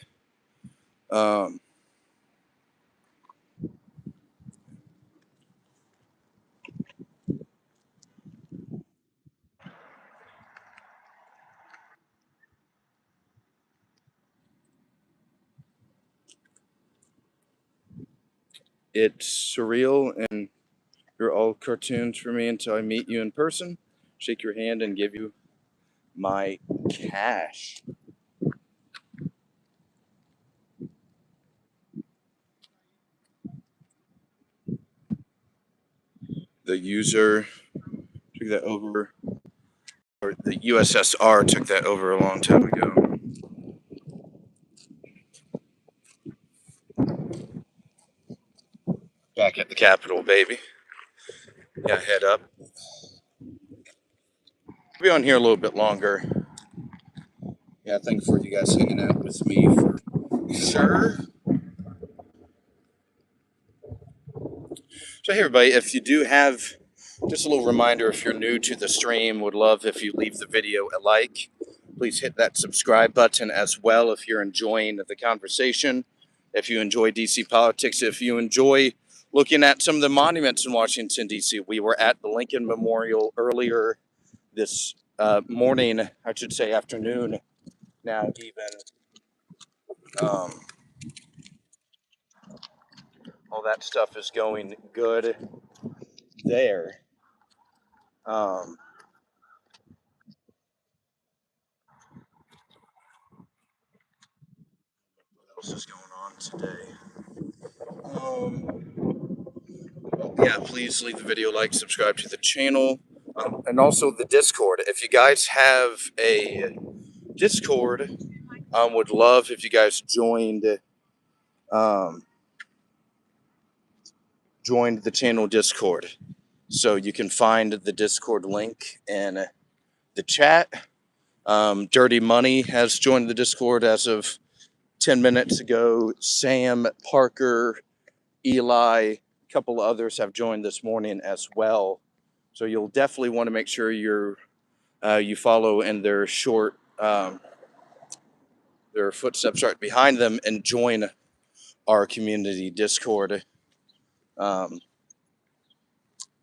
It's surreal, and you're all cartoons for me until I meet you in person, shake your hand, and give you my cash. The user took that over, or the USSR took that over a long time ago. Back at the Capitol, baby. Yeah, head up. I'll be on here a little bit longer. Yeah, thanks for you guys hanging out with me for sure. So, hey, everybody, if you do have just a little reminder, if you're new to the stream, would love if you leave the video a like. Please hit that subscribe button as well if you're enjoying the conversation. If you enjoy DC politics, if you enjoy looking at some of the monuments in Washington, D.C., we were at the Lincoln Memorial earlier this morning, I should say afternoon now, even. All that stuff is going good there. What else is going on today? Yeah, please leave the video like, subscribe to the channel, and also the Discord. If you guys have a Discord, would love if you guys um, joined the channel Discord. So you can find the Discord link in the chat. Dirty Money has joined the Discord as of 10 minutes ago. Sam, Parker, Eli, a couple of others have joined this morning as well. So you'll definitely want to make sure you follow in their short their footsteps right behind them and join our community Discord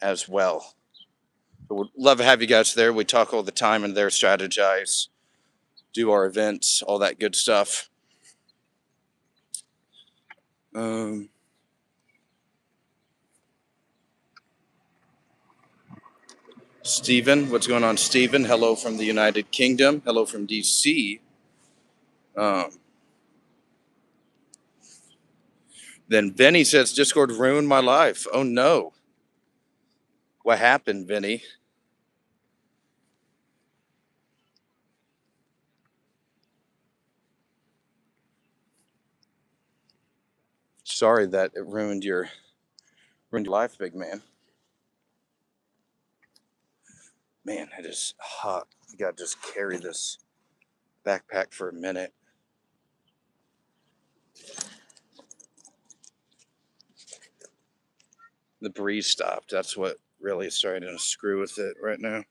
as well. So we'd love to have you guys there. We talk all the time and there, strategize, do our events, all that good stuff. Um, Stephen, what's going on, Stephen? Hello from the United Kingdom. Hello from DC. Um, then Vinny says Discord ruined my life. Oh no. What happened, Vinny? Sorry that it ruined your life, big man. Man, it is hot. You gotta just carry this backpack for a minute. The breeze stopped. That's what really is starting to screw with it right now.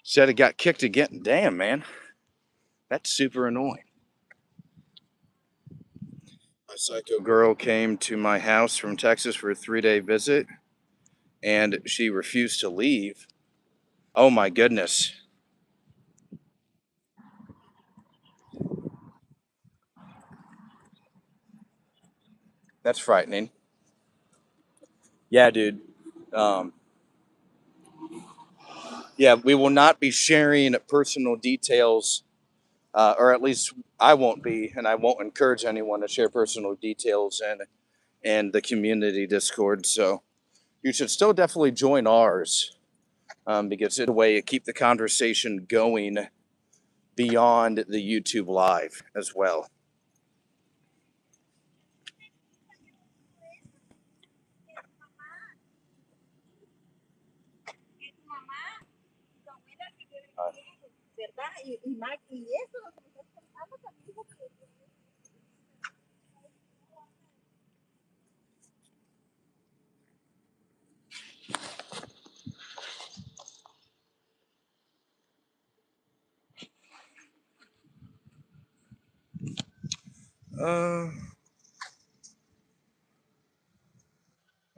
Said it got kicked again. Damn, man. That's super annoying. A psycho girl came to my house from Texas for a 3-day visit, and she refused to leave. Oh my goodness. That's frightening. Yeah, dude. Um, yeah, we will not be sharing personal details, or at least I won't be, and I won't encourage anyone to share personal details in the community Discord. So you should still definitely join ours, because it's a way to keep the conversation going beyond the YouTube live as well.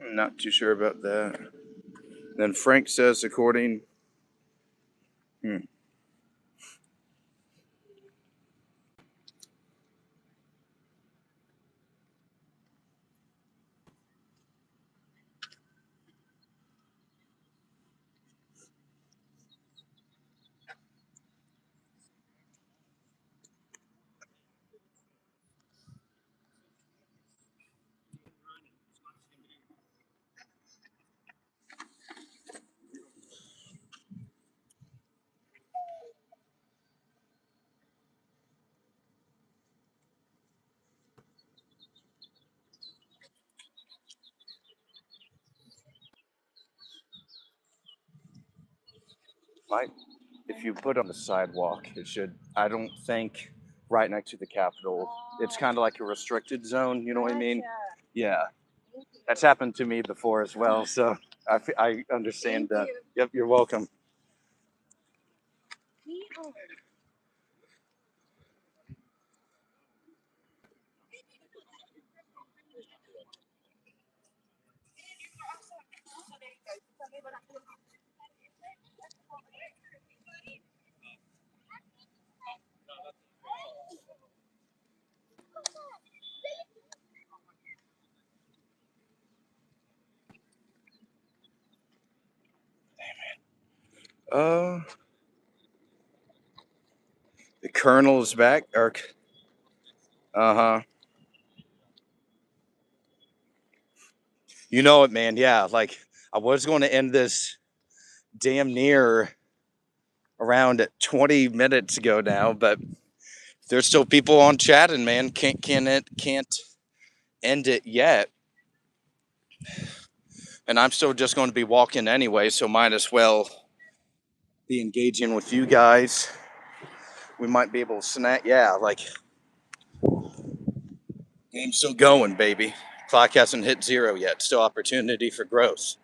I'm not too sure about that. Then Frank says, according. Hmm. Might, if you put on the sidewalk, it should. I don't think right next to the Capitol. It's kind of like a restricted zone. You know what I mean? Yeah, that's happened to me before as well. So I understand that. Yep, you're welcome. Uh, the Colonel is back. Or, huh. You know it, man. Yeah, like I was going to end this damn near around 20 minutes ago now, but there's still people on chatting, man. Can't end it yet. And I'm still just going to be walking anyway, so might as well be engaging with you guys. We might be able to snack. Yeah, like game's still going, baby. Clock hasn't hit zero yet. Still opportunity for growth.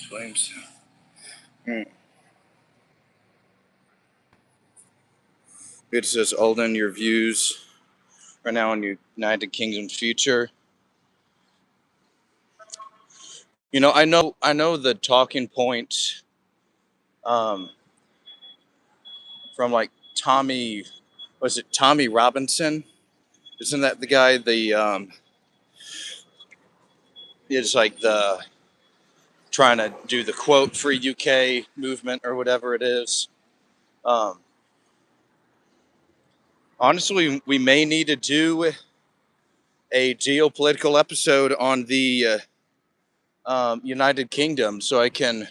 Flames. Hmm. It says, Aulden, your views right now on United Kingdom's future. You know, I know the talking points um, from like Tommy, was it Tommy Robinson? Isn't that the guy? It's like the trying to do the quote free UK movement or whatever it is. Um, Honestly, we may need to do a geopolitical episode on the United Kingdom so I can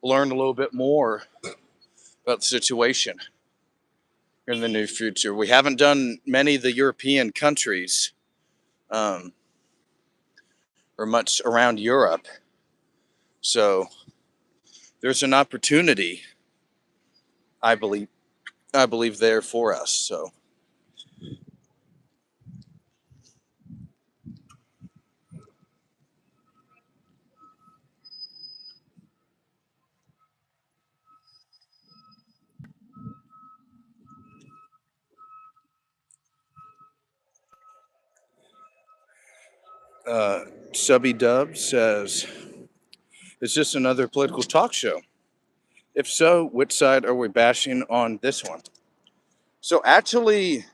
learn a little bit more about the situation in the near future. We haven't done many of the European countries um, or much around Europe. So there's an opportunity, I believe, there for us. So uh, Subby Dub says, "Is this another political talk show? If so, which side are we bashing on this one?" So actually,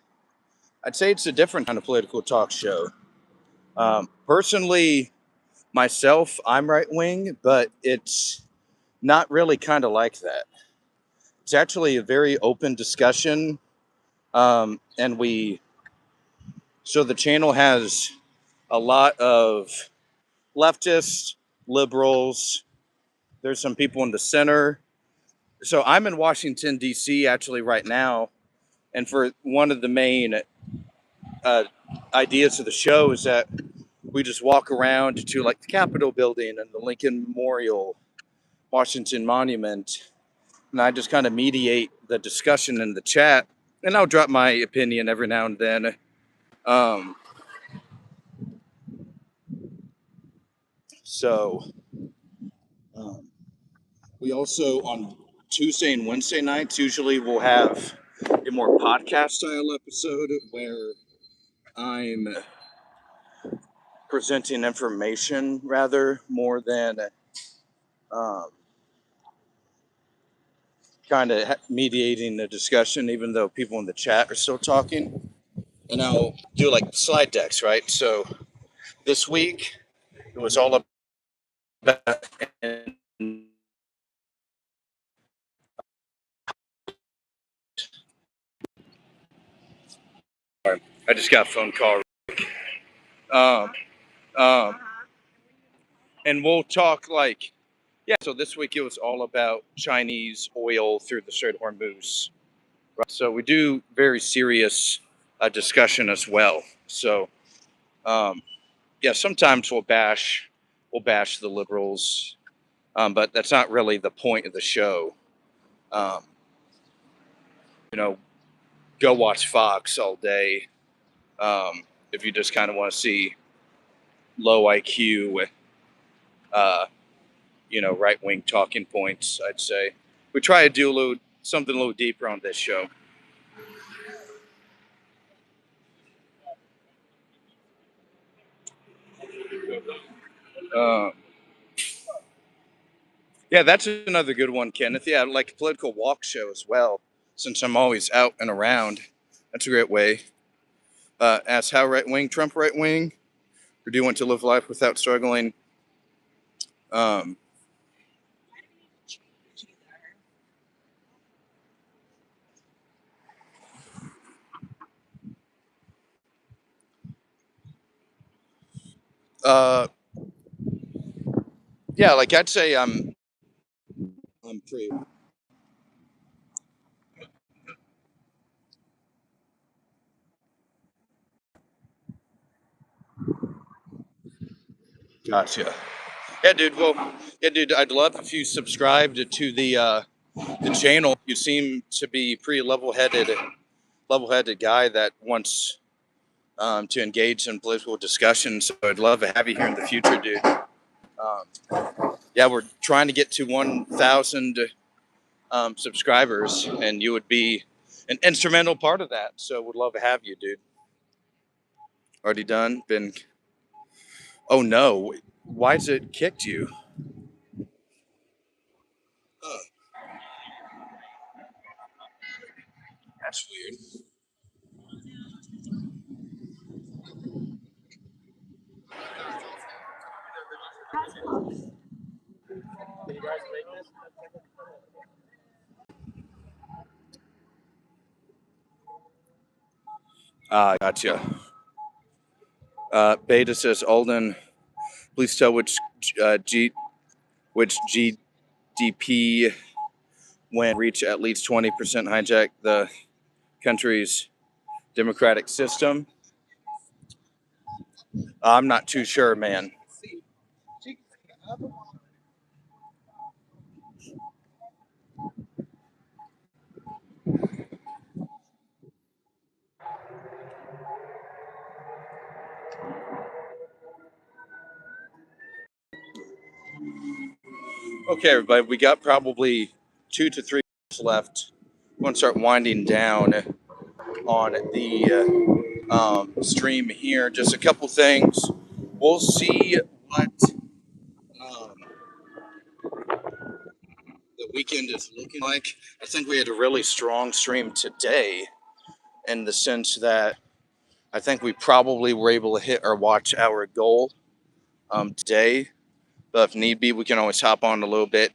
I'd say it's a different kind of political talk show. Personally, myself, I'm right wing, but it's not really kind of like that. It's actually a very open discussion, and so the channel has a lot of leftists, liberals. There's some people in the center. So I'm in Washington D.C. actually right now, and for one of the main uh, ideas of the show is that we just walk around to like the Capitol building and the Lincoln Memorial, Washington Monument, and I just kind of mediate the discussion in the chat, and I'll drop my opinion every now and then. Um, so um, we also on Tuesday and Wednesday nights usually we'll have a more podcast style episode where I'm presenting information rather more than um, kind of mediating the discussion, even though people in the chat are still talking. And I'll do like slide decks, right? So this week it was all about. I just got a phone call. Um, um, and we'll talk like, yeah. So this week it was all about Chinese oil through the Strait of Hormuz. Right? So we do very serious discussion as well. So um, yeah, sometimes we'll bash the liberals, but that's not really the point of the show. Um, you know, go watch Fox all day if you just kind of want to see low IQ, uh, right wing talking points. I'd say we try to do something a little deeper on this show. Um, yeah, that's another good one, Kenneth. Yeah, like a political walk show as well. Since I'm always out and around, that's a great way. Ask how right wing, Trump right wing, or do you want to live life without struggling? Um, uh, yeah, like I'd say I'm pretty. Gotcha. Yeah, dude. Well, yeah, dude. I'd love if you subscribed to the channel. You seem to be pretty level headed guy that wants to engage in political discussion. So I'd love to have you here in the future, dude. Yeah, we're trying to get to 1,000 subscribers, and you would be an instrumental part of that. So would love to have you, dude. Already done? Been. Oh no! Why has it kicked you? Oh, that's weird. Ah, gotcha. Beta says, Aulden, please tell which GDP when reach at least 20% hijack the country's democratic system. I'm not too sure, man. Okay, everybody, we got probably 2 to 3 minutes left. I'm going to start winding down on the stream here. Just a couple things. We'll see what um, the weekend is looking like. I think we had a really strong stream today in the sense that I think we probably were able to hit our watch hour goal today. But if need be, we can always hop on a little bit,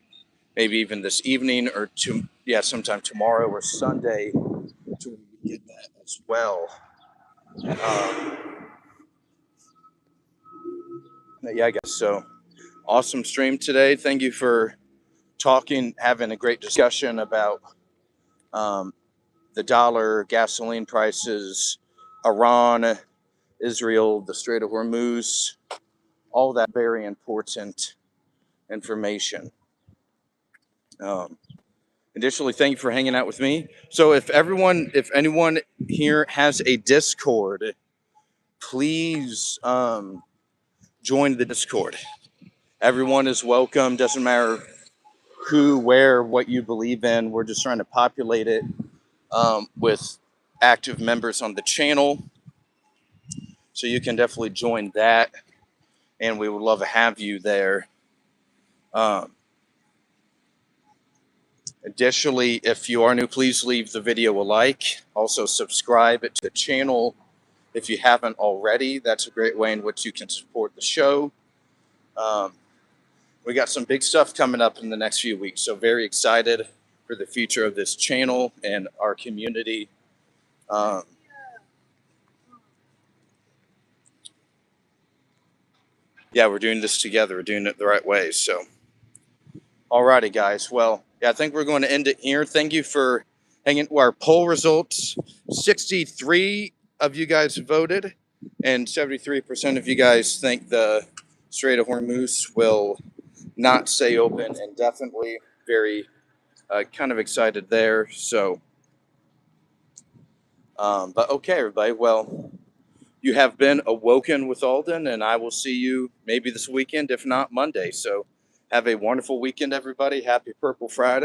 maybe even this evening or sometime tomorrow or Sunday to get that as well. Um, yeah, I guess so. Awesome stream today. Thank you for talking, having a great discussion about um, the dollar, gasoline prices, Iran, Israel, the Strait of Hormuz, all that very important information. Additionally, thank you for hanging out with me. So if anyone here has a Discord, please join the Discord. Everyone is welcome. Doesn't matter who, where, what you believe in. We're just trying to populate it with active members on the channel. So you can definitely join that. And we would love to have you there. Um, Additionally, if you are new, please leave the video a like. Also, subscribe to the channel if you haven't already. That's a great way in which you can support the show. Um, we got some big stuff coming up in the next few weeks, so very excited for the future of this channel and our community. Um, yeah, we're doing this together. We're doing it the right way. So, alrighty, guys. Well, yeah, I think we're going to end it here. Thank you for hanging. Our poll results: 63 of you guys voted, and 73% of you guys think the Strait of Hormuz will not stay open indefinitely. Very kind of excited there. So, but okay, everybody. Well, you have been awoken with Aulden, and I will see you maybe this weekend, if not Monday. So, have a wonderful weekend, everybody. Happy Purple Friday.